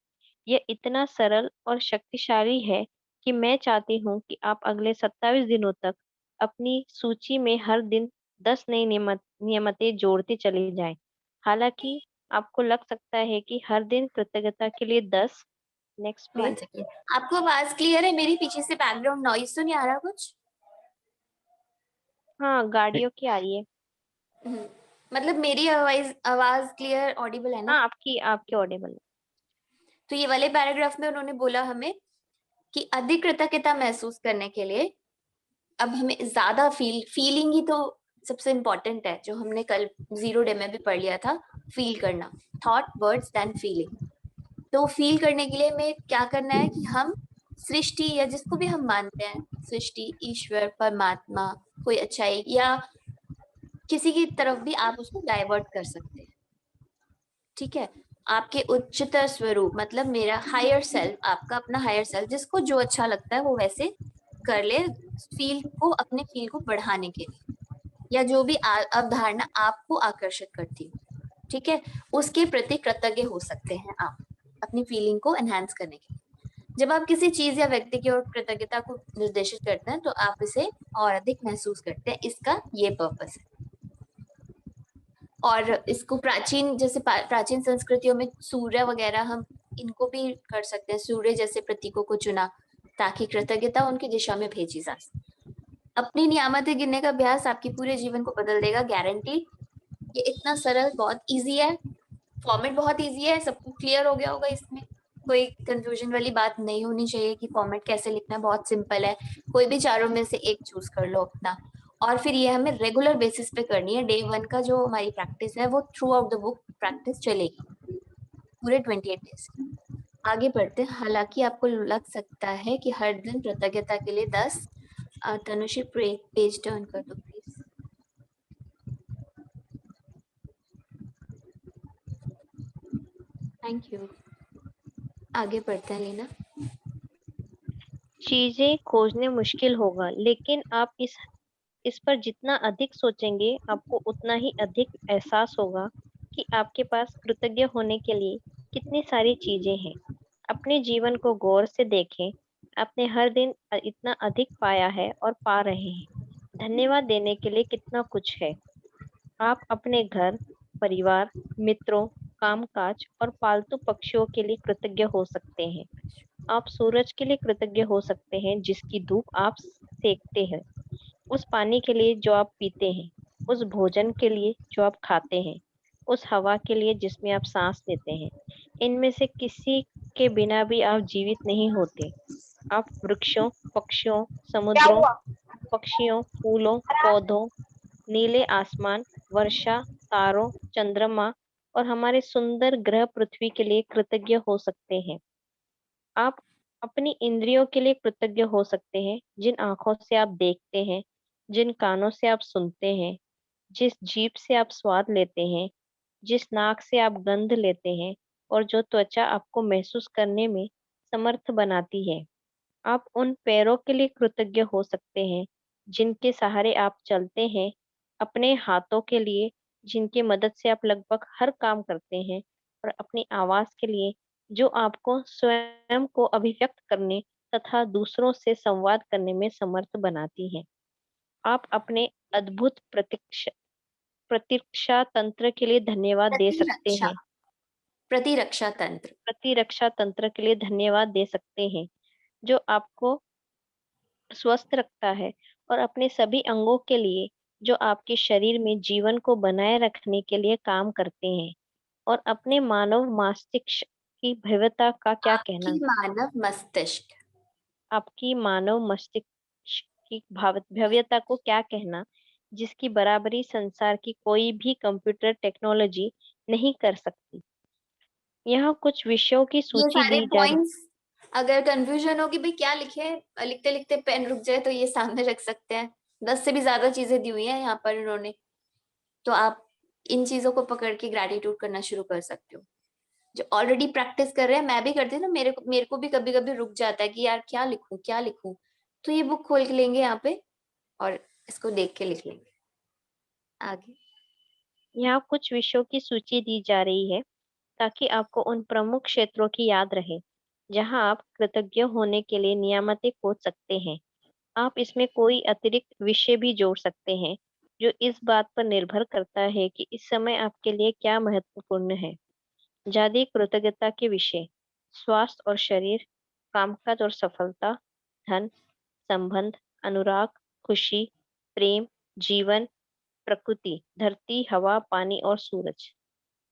यह इतना सरल और शक्तिशाली है कि मैं चाहती हूँ कि आप अगले 27 दिनों तक अपनी सूची में हर दिन 10 नई नियमतें जोड़ते चले जाएं। हालांकि आपको लग सकता है कि हर दिन कृतज्ञता के लिए 10। Next one please. सेकेंड, आपको आवाज क्लियर है? मेरी पीछे से बैकग्राउंड नॉइज तो नहीं आ रहा कुछ? हाँ, गाड़ियों की आ रही है। मतलब मेरी आवाज आवाज क्लियर ऑडिबल है ना? हाँ, आपकी ऑडिबल है। तो ये वाले पैराग्राफ में उन्होंने बोला हमें कि अधिक कृतज्ञता महसूस करने के लिए अब हमें ज्यादा फीलिंग ही तो सबसे इम्पोर्टेंट है, जो हमने कल 0 डे में भी पढ़ लिया था, फील करना, थॉट वर्ड्स देन फीलिंग। तो फील करने के लिए हमें क्या करना है कि हम सृष्टि या जिसको भी हम मानते हैं, सृष्टि, ईश्वर, परमात्मा, कोई अच्छाई या किसी की तरफ भी आप उसको डाइवर्ट कर सकते हैं। ठीक है, आपके उच्चतर स्वरूप मतलब मेरा हायर सेल्फ, आपका अपना हायर सेल्फ, जिसको जो अच्छा लगता है वो वैसे कर ले, अपने फील को बढ़ाने के लिए, या जो भी अवधारणा आपको आकर्षित करती है, ठीक है, उसके प्रति कृतज्ञ हो सकते हैं आप अपनी फीलिंग को एनहांस करने के लिए। जब आप किसी चीज या व्यक्ति की ओर कृतज्ञता को निर्देशित करते हैं तो आप इसे और अधिक महसूस करते हैं। इसका ये पर्पस है। और इसको प्राचीन संस्कृतियों में सूर्य वगैरह, हम इनको भी कर सकते हैं, सूर्य जैसे प्रतीकों को चुना ताकि कृतज्ञता उनकी दिशा में भेजी जा सके। अपनी नियामतें गिनने का अभ्यास आपके पूरे जीवन को बदल देगा, गारंटी। ये इतना सरल, बहुत इजी है, फॉर्मेट बहुत इजी है, सबको क्लियर हो गया होगा। इसमें कोई कंफ्यूजन वाली बात नहीं होनी चाहिए कि फॉर्मेट कैसे लिखना है, बहुत सिंपल है। कोई भी चारों में से एक चूज कर लो अपना, और फिर ये हमें रेगुलर बेसिस पे करनी है। डे 1 का जो हमारी प्रैक्टिस है वो through out the book practice चलेगी पूरे 28 डेज। आगे बढ़ते हैं। हालांकि आपको लग सकता है कि हर दिन कृतज्ञता के लिए 10। तनुश्री पेज टर्न कर दो प्लीज। Thank you. आगे बढ़ते हैं लीना। चीजें खोजने मुश्किल होगा, लेकिन आप इस पर जितना अधिक सोचेंगे आपको उतना ही अधिक एहसास होगा कि आपके पास कृतज्ञ होने के लिए कितनी सारी चीजें हैं। अपने जीवन को गौर से देखें। आपने हर दिन इतना अधिक पाया है और पा रहे हैं। धन्यवाद देने के लिए कितना कुछ है। आप अपने घर, परिवार, मित्रों, कामकाज और पालतू पक्षियों के लिए कृतज्ञ हो सकते हैं। आप सूरज के लिए कृतज्ञ हो सकते हैं जिसकी धूप आप सेकते हैं, उस पानी के लिए जो आप पीते हैं, उस भोजन के लिए जो आप खाते हैं, उस हवा के लिए जिसमें आप सांस लेते हैं। इनमें से किसी के बिना भी आप जीवित नहीं होते। आप वृक्षों, पक्षियों, समुद्रों, पक्षियों, फूलों, पौधों, नीले आसमान, वर्षा, तारों, चंद्रमा और हमारे सुंदर ग्रह पृथ्वी के लिए कृतज्ञ हो सकते हैं। आप अपनी इंद्रियों के लिए कृतज्ञ हो सकते हैं, जिन आंखों से आप देखते हैं, जिन कानों से आप सुनते हैं, जिस जीभ से आप स्वाद लेते हैं, जिस नाक से आप गंध लेते हैं और जो त्वचा आपको महसूस करने में समर्थ बनाती है। आप उन पैरों के लिए कृतज्ञ हो सकते हैं जिनके सहारे आप चलते हैं, अपने हाथों के लिए जिनकी मदद से आप लगभग हर काम करते हैं और अपनी आवाज के लिए जो आपको स्वयं को अभिव्यक्त करने तथा दूसरों से संवाद करने में समर्थ बनाती है। आप अपने अद्भुत प्रतीक्षा तंत्र के लिए धन्यवाद दे सकते प्रतिरक्षा हैं। प्रतिरक्षा तंत्र। प्रतिरक्षा तंत्र के लिए धन्यवाद दे सकते हैं जो आपको स्वस्थ रखता है, और अपने सभी अंगों के लिए जो आपके शरीर में जीवन को बनाए रखने के लिए काम करते हैं। और अपने मानव मस्तिष्क की भव्यता का क्या कहना? आपकी मानव मस्तिष्क, आपकी मानव मस्तिष्क की भव्यता को क्या कहना, जिसकी बराबरी संसार की कोई भी कंप्यूटर टेक्नोलॉजी नहीं कर सकती। यहाँ कुछ विषयों की ये सूची सारे दी जा रही। पॉइंट्स अगर कंफ्यूजन हो कि भाई क्या लिखे, लिखते लिखते पेन रुक जाए, तो ये सामने रख सकते हैं। 10 से भी ज्यादा चीजें दी हुई हैं यहाँ पर इन्होंने, तो आप इन चीजों को पकड़ के ग्रेटिट्यूड करना शुरू कर सकते हो। जो ऑलरेडी प्रैक्टिस कर रहे हैं, मैं भी करती हूँ ना, मेरे को भी कभी कभी रुक जाता है कि यार क्या लिखूं क्या लिखूं, तो ये बुक खोल के लेंगे यहाँ पे और इसको देख के लिख लेंगे आगे। यहाँ कुछ विषयों की सूची दी जा रही है ताकि आपको उन प्रमुख क्षेत्रों की याद रहे जहां आप कृतज्ञ होने के लिए नियामतें खोज सकते हैं। आप इसमें कोई अतिरिक्त विषय भी जोड़ सकते हैं जो इस बात पर निर्भर करता है कि इस समय आपके लिए क्या महत्वपूर्ण है। जातीय कृतज्ञता के विषय: स्वास्थ्य और शरीर, कामकाज और सफलता, धन, संबंध, अनुराग, खुशी, प्रेम, जीवन, प्रकृति, धरती, हवा, पानी और सूरज।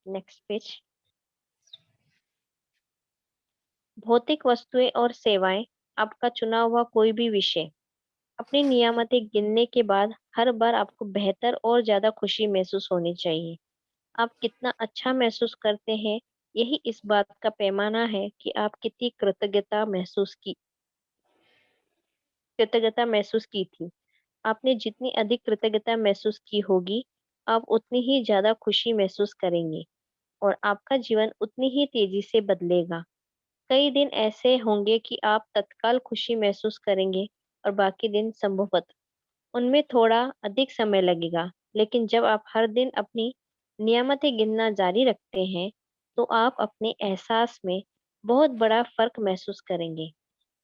Next page. भौतिक वस्तुएं और सेवाएं: आपका चुना हुआ कोई भी विषय। अपनी नियामतें गिनने के बाद हर बार आपको बेहतर और ज्यादा खुशी महसूस होनी चाहिए। आप कितना अच्छा महसूस करते हैं, यही इस बात का पैमाना है कि आप कितनी कृतज्ञता महसूस की थी। आपने जितनी अधिक कृतज्ञता महसूस की होगी, आप उतनी ही ज्यादा खुशी महसूस करेंगे और आपका जीवन उतनी ही तेजी से बदलेगा। कई दिन ऐसे होंगे कि आप तत्काल खुशी महसूस करेंगे और बाकी दिन संभवतः उनमें थोड़ा अधिक समय लगेगा। लेकिन जब आप हर दिन अपनी नियामतें गिनना जारी रखते हैं, तो आप अपने एहसास में बहुत बड़ा फर्क महसूस करेंगे।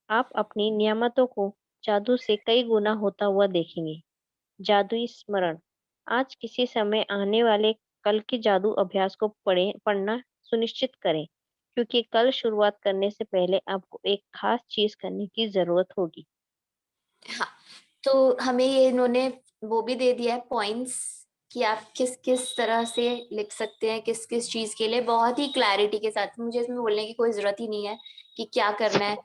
आप अपनी नियामतों को जादू से कई गुना होता हुआ देखेंगे। जादुई स्मरण: आज किसी समय आने वाले कल के जादू अभ्यास को पढ़ना सुनिश्चित करें, क्योंकि कल शुरुआत करने से पहले आपको एक खास चीज करने की जरूरत होगी। हाँ, तो हमें ये इन्होंने वो भी दे दिया है पॉइंट्स कि आप किस किस तरह से लिख सकते हैं, किस किस चीज के लिए, बहुत ही क्लैरिटी के साथ। मुझे इसमें बोलने की कोई जरूरत ही नहीं है कि क्या करना है।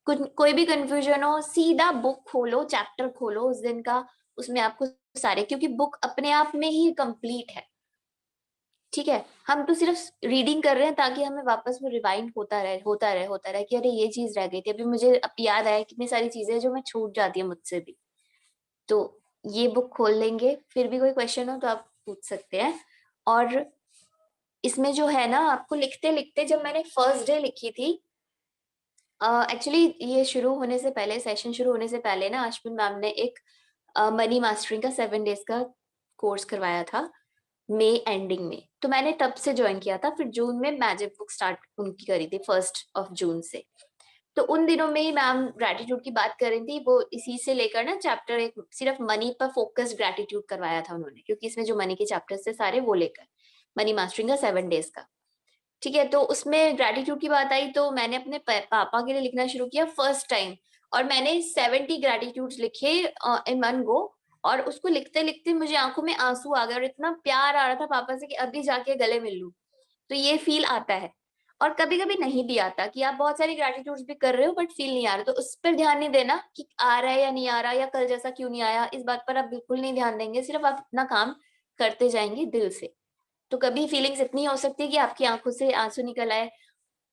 कुछ कोई भी कंफ्यूजन हो, सीधा बुक खोलो, चैप्टर खोलो उस दिन का, उसमें आपको सारे, क्योंकि बुक अपने आप में ही कंप्लीट है। ठीक है, हम तो सिर्फ रीडिंग कर रहे हैं ताकि हमें वापस वो रिवाइंड होता रहे कि अरे ये चीज रह गई थी, अभी मुझे अब याद आया, कितनी सारी चीजें जो मैं छूट जाती है मुझसे भी। तो ये बुक खोल लेंगे, फिर भी कोई क्वेश्चन हो तो आप पूछ सकते हैं। और इसमें जो है ना, आपको लिखते लिखते, जब मैंने फर्स्ट डे लिखी थी, एक्चुअली ये शुरू होने से पहले, सेशन शुरू होने से पहले ना, अश्विन मैम ने एक मनी मास्टरिंग का 7 डेज का कोर्स करवाया था मई एंडिंग में, तो मैंने तब से ज्वाइन किया था। फिर जून में मैजिक बुक स्टार्ट उनकी करी थी 1 जून से। तो उन दिनों में ही मैम ग्रेटिट्यूड की बात कर रही थी, वो इसी से लेकर ना चैप्टर एक सिर्फ मनी पर फोकस्ड ग्रेटिट्यूड करवाया था उन्होंने, क्योंकि इसमें जो मनी के चैप्टर्स थे सारे वो लेकर, मनी मास्टरिंग का 7 डेज का। ठीक है, तो उसमें ग्रेटिट्यूड की बात आई, तो मैंने अपने पापा के लिए लिखना शुरू किया फर्स्ट टाइम, और मैंने 70 ग्रेटिट्यूड लिखे इन वन गो। और उसको लिखते लिखते मुझे आंखों में आंसू आ गए, और इतना प्यार आ रहा था पापा से कि अभी जाके गले मिल लूं। तो ये फील आता है, और कभी कभी नहीं भी आता, कि आप बहुत सारी ग्रेटिट्यूड्स भी कर रहे हो बट फील नहीं आ रहा, तो उस पर ध्यान नहीं देना कि आ रहा है या नहीं आ रहा, या कल जैसा क्यों नहीं आया, इस बात पर आप बिल्कुल नहीं ध्यान देंगे, सिर्फ आप अपना काम करते जाएंगे दिल से। तो कभी फीलिंग्स इतनी हो सकती है कि आपकी आंखों से आंसू निकल आए,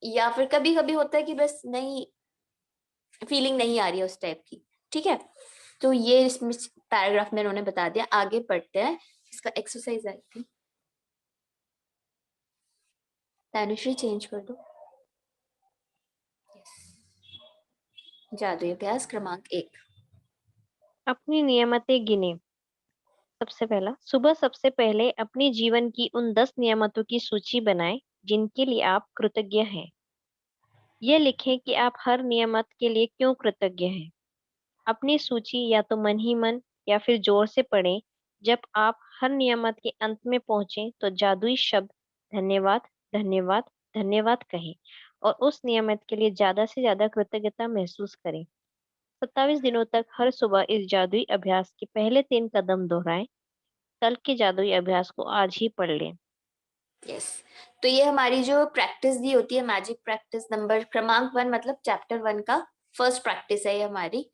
या फिर कभी कभी होता है कि बस नहीं, फीलिंग नहीं आ रही है उस टाइप की। ठीक है, तो ये इसमें पैराग्राफ में उन्होंने बता दिया। आगे पढ़ते हैं, इसका एक्सरसाइज आई थी, तानुश्री चेंज कर दो। जादुई अभ्यास क्रमांक 1। अपनी नियमतें गिने। सबसे पहला, सुबह सबसे पहले अपने जीवन की उन 10 नियमतों की सूची बनाएं जिनके लिए आप कृतज्ञ हैं। यह लिखें कि आप हर नियमत के लिए क्यों कृतज्ञ हैं। अपनी सूची या तो मन ही मन या फिर जोर से पढ़ें। जब आप हर नियमत के अंत में पहुंचे तो जादुई शब्द धन्यवाद, धन्यवाद, धन्यवाद कहें और उस नियमत के लिए ज्यादा से ज्यादा कृतज्ञता महसूस करें। 27 दिनों तक हर सुबह इस जादुई अभ्यास के पहले 3 कदम दोहराएं। कल के जादुई अभ्यास को आज ही पढ़ लें। यस, तो ये हमारी जो प्रैक्टिस दी होती है, मैजिक प्रैक्टिस नंबर क्रमांक 1, मतलब चैप्टर 1 का फर्स्ट प्रैक्टिस है ये हमारी।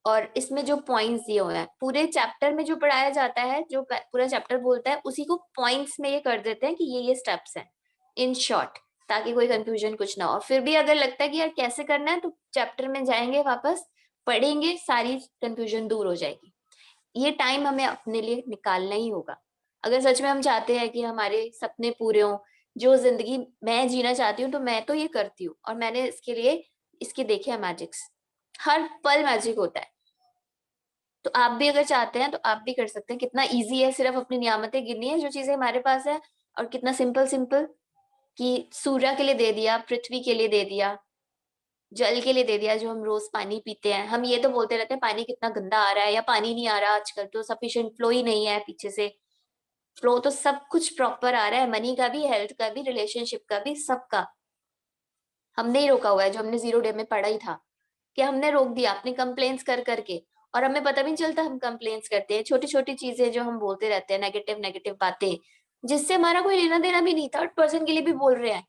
और इसमें जो पॉइंट्स दिए हुए हैं, पूरे चैप्टर में जो पढ़ाया जाता है, जो पूरा चैप्टर बोलता है, उसी को पॉइंट्स में ये कर देते हैं कि ये स्टेप्स हैं इन शॉर्ट। ताकि कोई कंफ्यूजन कुछ ना हो। फिर भी अगर लगता है कि यार कैसे करना है, तो चैप्टर में जाएंगे, वापस पढ़ेंगे, सारी कंफ्यूजन दूर हो जाएगी। ये टाइम हमें अपने लिए निकालना ही होगा। अगर सच में हम चाहते हैं कि हमारे सपने पूरे हों, जो जिंदगी मैं जीना चाहती हूँ, तो मैं तो ये करती हूँ, और मैंने इसके लिए इसके देखे हैं मैजिक्स। हर पल मैजिक होता है। तो आप भी अगर चाहते हैं तो आप भी कर सकते हैं। कितना इजी है, सिर्फ अपनी नियामतें गिननी है जो चीजें हमारे पास है, और कितना सिंपल सिंपल कि सूर्य के लिए दे दिया, पृथ्वी के लिए दे दिया, जल के लिए दे दिया जो हम रोज पानी पीते हैं। हम ये तो बोलते रहते हैं पानी कितना गंदा आ रहा है, या पानी नहीं आ रहा, आजकल तो सफिशिएंट फ्लो ही नहीं है पीछे से। फ्लो तो सब कुछ प्रॉपर आ रहा है, मनी का भी, हेल्थ का भी, रिलेशनशिप का भी, सबका। हमने ही रोका हुआ है, जो हमने 0 डे में पढ़ा ही था कि हमने रोक दिया अपनी कंप्लेंट्स कर करके, और हमें पता भी नहीं चलता हम कंप्लेंट्स करते हैं। छोटी छोटी चीजें जो हम बोलते रहते हैं, नेगेटिव नेगेटिव बातें, जिससे हमारा कोई लेना देना भी नहीं, थर्ड पर्सन के लिए भी बोल रहे हैं।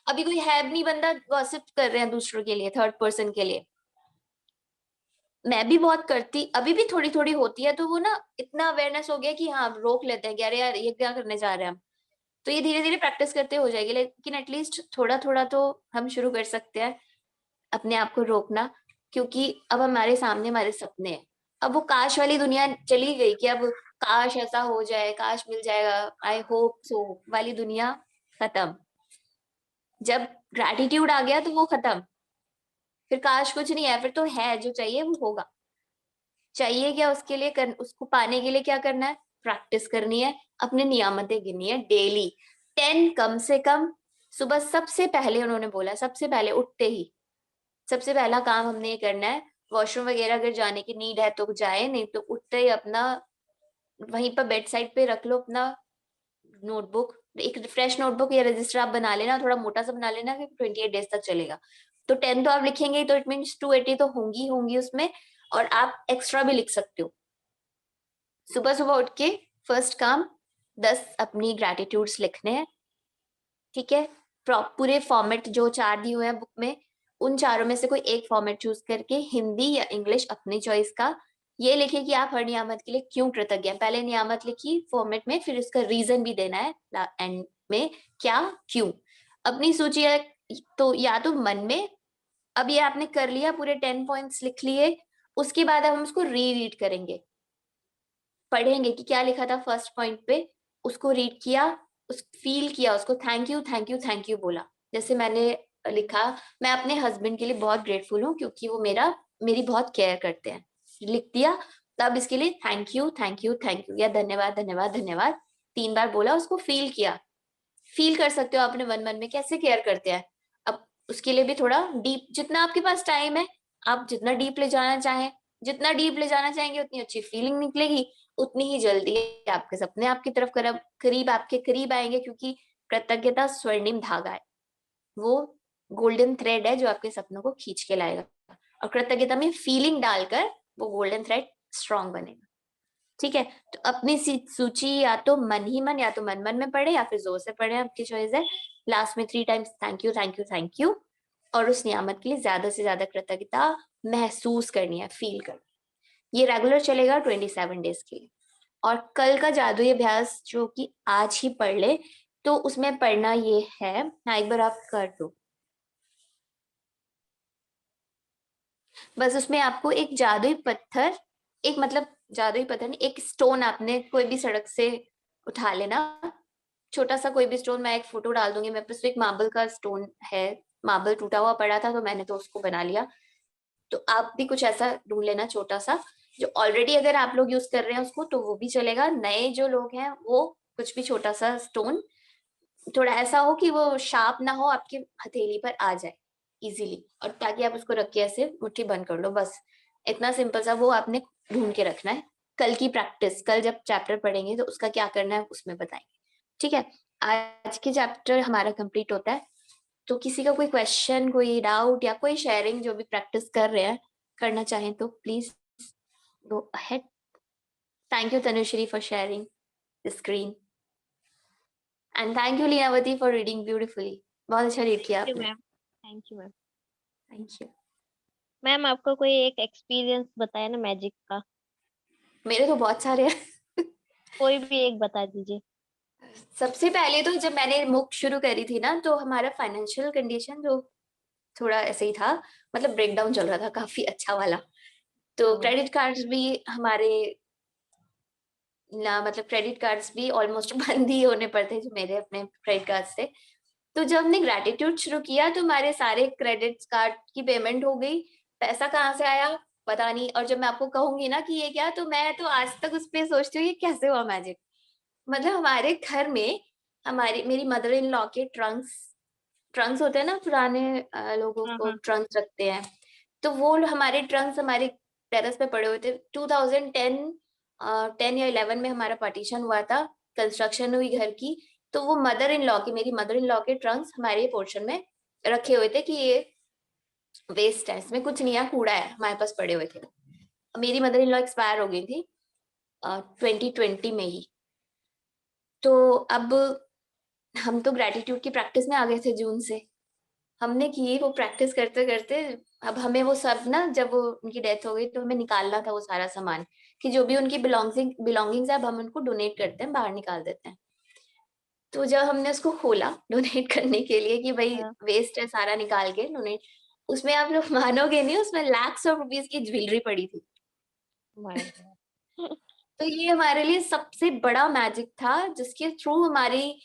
अभी कोई है भी नहीं, बंदा गॉसिप कर रहे हैं दूसरों के लिए, थर्ड पर्सन के लिए। मैं भी बहुत करती, अभी भी थोड़ी थोड़ी होती है, तो वो ना इतना अवेयरनेस हो गया कि हाँ रोक लेते हैं कि अरे यार ये क्या करने जा रहे हैं हम। तो ये धीरे धीरे प्रैक्टिस करते हो जाएगी, लेकिन एटलीस्ट थोड़ा थोड़ा तो हम शुरू कर सकते हैं अपने आप को रोकना। क्योंकि अब हमारे सामने हमारे सपने हैं। अब वो काश वाली दुनिया चली गई कि अब काश ऐसा हो जाए, काश मिल जाएगा, आई होप सो वाली दुनिया खत्म। जब ग्रैटिट्यूड आ गया तो वो खत्म, फिर काश कुछ नहीं है, फिर तो है, जो चाहिए वो होगा। चाहिए क्या उसके लिए उसको पाने के लिए क्या करना है? प्रैक्टिस करनी है, अपने नियामतें गिननी है डेली 10 कम से कम। सुबह सबसे पहले उन्होंने बोला, सबसे पहले उठते ही सबसे पहला काम हमने ये करना है। वॉशरूम वगैरह अगर जाने की नीड है तो जाए, नहीं तो उठते ही अपना वहीं पर बेड साइड पे रख लो अपना नोटबुक। एक फ्रेश नोटबुक या रजिस्टर आप बना लेना, थोड़ा मोटा सा बना लेना, कि 28 डेज तक चलेगा। तो 10 तो आप लिखेंगे, तो इट मीन्स 280 तो होंगी होंगी उसमें, और आप एक्स्ट्रा भी लिख सकते हो। सुबह सुबह उठ के फर्स्ट काम 10 अपनी ग्रैटिट्यूड्स लिखने हैं, ठीक है। पूरे फॉर्मेट जो 4 दिए हुए हैं बुक में, उन चारों में से कोई एक फॉर्मेट चूज करके, हिंदी या इंग्लिश अपनी चॉइस का, ये लिखिए कि आप हर नियामत के लिए क्यों कृतज्ञ हैं। पहले नियामत लिखी फॉर्मेट में, फिर उसका रीजन भी देना है एंड में, क्या क्यों। अपनी सूची है तो या तो मन में, अब ये आपने कर लिया, पूरे 10 पॉइंट्स लिख लिए, उसके बाद अब हम उसको रीड करेंगे, पढ़ेंगे कि क्या लिखा था फर्स्ट पॉइंट पे, उसको रीड किया, उस फील किया उसको, thank you thank you thank you बोला। जैसे मैंने लिखा, मैं अपने हस्बैंड के लिए बहुत ग्रेटफुल हूँ क्योंकि वो मेरी बहुत केयर करते हैं, लिख दिया। तब इसके लिए thank you thank you thank you, या धन्यवाद धन्यवाद धन्यवाद 3 बार बोला, उसको फील किया। फील कर सकते हो अपने मन मन में कैसे केयर करते हैं। अब उसके लिए भी थोड़ा डीप, जितना आपके पास टाइम है, आप जितना डीप ले जाना चाहें, जितना डीप ले जाना चाहेंगे उतनी अच्छी फीलिंग निकलेगी, उतनी ही जल्दी आपके सपने आपकी तरफ करीब आपके करीब आएंगे। क्योंकि कृतज्ञता स्वर्णिम धागा है, वो गोल्डन थ्रेड है जो आपके सपनों को खींच के लाएगा, और कृतज्ञता में फीलिंग डालकर वो गोल्डन थ्रेड स्ट्रॉन्ग बनेगा। ठीक है, तो अपनी सूची या तो मन ही मन, या तो मन मन में पढ़े, या फिर जोर से पढ़े, आपकी चॉइस है। लास्ट में 3 times thank you thank you thank you, और उस नियामत के लिए ज्यादा से ज्यादा कृतज्ञता महसूस करनी है, फील करनी है। ये रेगुलर चलेगा 27 डेज के लिए। और कल का जादुई अभ्यास जो कि आज ही पढ़ ले, तो उसमें पढ़ना ये है, हाँ एक बार आप कर दो। बस उसमें आपको एक जादुई पत्थर, एक मतलब जादुई पत्थर नहीं, एक स्टोन आपने कोई भी सड़क से उठा लेना, छोटा सा कोई भी स्टोन। मैं एक फोटो डाल दूंगी, मेरे पास एक मार्बल का स्टोन है, मार्बल टूटा हुआ पड़ा था तो मैंने तो उसको बना लिया। तो आप भी कुछ ऐसा ढूंढ लेना छोटा सा, जो ऑलरेडी अगर आप लोग यूज कर रहे हैं उसको तो वो भी चलेगा, नए जो लोग हैं वो कुछ भी छोटा सा स्टोन, थोड़ा ऐसा हो कि वो शार्प ना हो, आपके हथेली पर आ जाए इजीली, और ताकि आप उसको रख के ऐसे मुट्ठी बंद कर लो। बस इतना सिंपल सा वो आपने ढूंढ के रखना है। कल की प्रैक्टिस, कल जब चैप्टर पढ़ेंगे तो उसका क्या करना है उसमें बताएंगे, ठीक है। आज के चैप्टर हमारा कंप्लीट होता है, तो किसी का कोई क्वेश्चन, कोई डाउट या कोई शेयरिंग जो भी प्रैक्टिस कर रहे हैं करना चाहें तो please go ahead. Thank you Tanushree for sharing the screen, and thank you Leenavati for reading beautifully. बहुत अच्छा रीड किया थैंक यू आपने, ma'am. Thank you ma'am. Thank you. Ma'am आपका कोई एक एक्सपीरियंस बताया ना मैजिक का, मेरे तो बहुत सारे हैं। कोई भी एक बता दीजिए। सबसे पहले तो जब मैंने मुक शुरू करी थी ना, तो हमारा फाइनेंशियल कंडीशन जो थोड़ा ऐसे ही था, मतलब ब्रेकडाउन चल रहा था काफी अच्छा वाला। तो क्रेडिट कार्ड्स भी हमारे ना, मतलब क्रेडिट कार्ड्स भी ऑलमोस्ट बंद ही होने पर थे जो मेरे अपने क्रेडिट कार्ड्स थे। तो जब हमने ग्रेटिट्यूड शुरू किया तो हमारे सारे क्रेडिट कार्ड की पेमेंट हो गई। पैसा कहाँ से आया पता नहीं। और जब मैं आपको कहूंगी ना कि ये क्या, तो मैं तो आज तक उस पे सोचती हूँ ये कैसे हुआ मैजिक। मतलब हमारे घर में हमारी मेरी मदर इन लॉ के ट्रंक्स होते हैं ना, पुराने लोगों को ट्रंक्स रखते हैं, तो वो हमारे ट्रंक्स हमारे टेरेस पे पड़े हुए थे। 10 या 11 में हमारा पार्टीशन हुआ था, कंस्ट्रक्शन हुई घर की। तो वो मेरी मदर इन लॉ के ट्रंक्स हमारे पोर्शन में रखे हुए थे कि ये वेस्ट है, इसमें कुछ नहीं है, कूड़ा है, हमारे पास पड़े हुए थे। मेरी मदर इन लॉ एक्सपायर हो गई थी 2020 में ही। तो अब हम तो ग्रेटिट्यूड की प्रैक्टिस में आ गए थे जून से। हमने की वो प्रैक्टिस करते करते, अब हमें वो सब ना, जब वो उनकी डेथ हो गई तो हमें निकालना था वो सारा सामान, कि जो भी उनकी बिलोंगिंग्स है अब हम उनको डोनेट करते हैं, बाहर निकाल देते हैं। तो जब हमने उसको खोला डोनेट करने के लिए कि भाई वेस्ट है सारा निकाल के डोनेट, उसमें आप लोग मानोगे नहीं, उसमें lakhs of rupees की ज्वेलरी पड़ी थी। तो ये हमारे लिए सबसे बड़ा मैजिक था जिसके थ्रू हमारी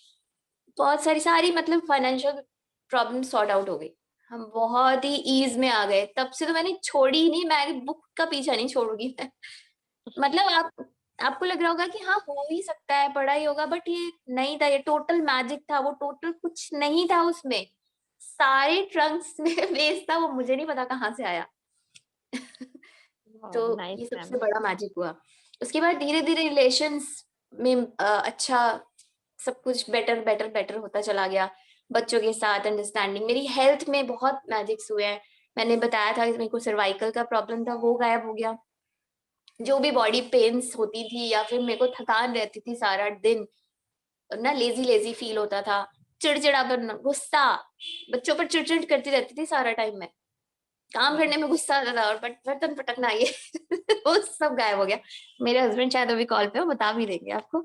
बहुत सारी मतलब फाइनेंशियल प्रॉब्लम सॉर्ट आउट हो गई। हम बहुत ही ईज में आ गए। तब से तो मैंने छोड़ी ही नहीं, मैं बुक का पीछा नहीं छोड़ूंगी मैं। मतलब आपको लग रहा होगा कि हाँ हो ही सकता है, पढ़ा ही होगा, बट ये नहीं था, ये टोटल मैजिक था। वो टोटल कुछ नहीं था उसमें, सारे ट्रंक्स में वेस्ट था, वो मुझे नहीं पता कहाँ से आया। तो नाइस ये मैम। सबसे बड़ा मैजिक हुआ। उसके बाद धीरे धीरे रिलेशंस में अच्छा सब कुछ बेटर बेटर बेटर होता चला गया। बच्चों के साथ अंडरस्टैंडिंग, मेरी हेल्थ में बहुत मैजिक्स हुए हैं। मैंने बताया था कि मेरे को सर्वाइकल का प्रॉब्लम था, वो गायब हो गया। जो भी बॉडी पेन्स होती थी या फिर मेरे को थकान रहती थी सारा दिन ना, लेजी लेजी फील होता था, चिड़चिड़ापन, गुस्सा, बच्चों पर चिड़चिड़ करती रहती थी सारा टाइम में, काम करने में गुस्सा आता था, और बर्तन पटकना ये वो सब गायब हो गया। मेरे हस्बैंड शायद अभी कॉल पे हो, बता भी देंगे आपको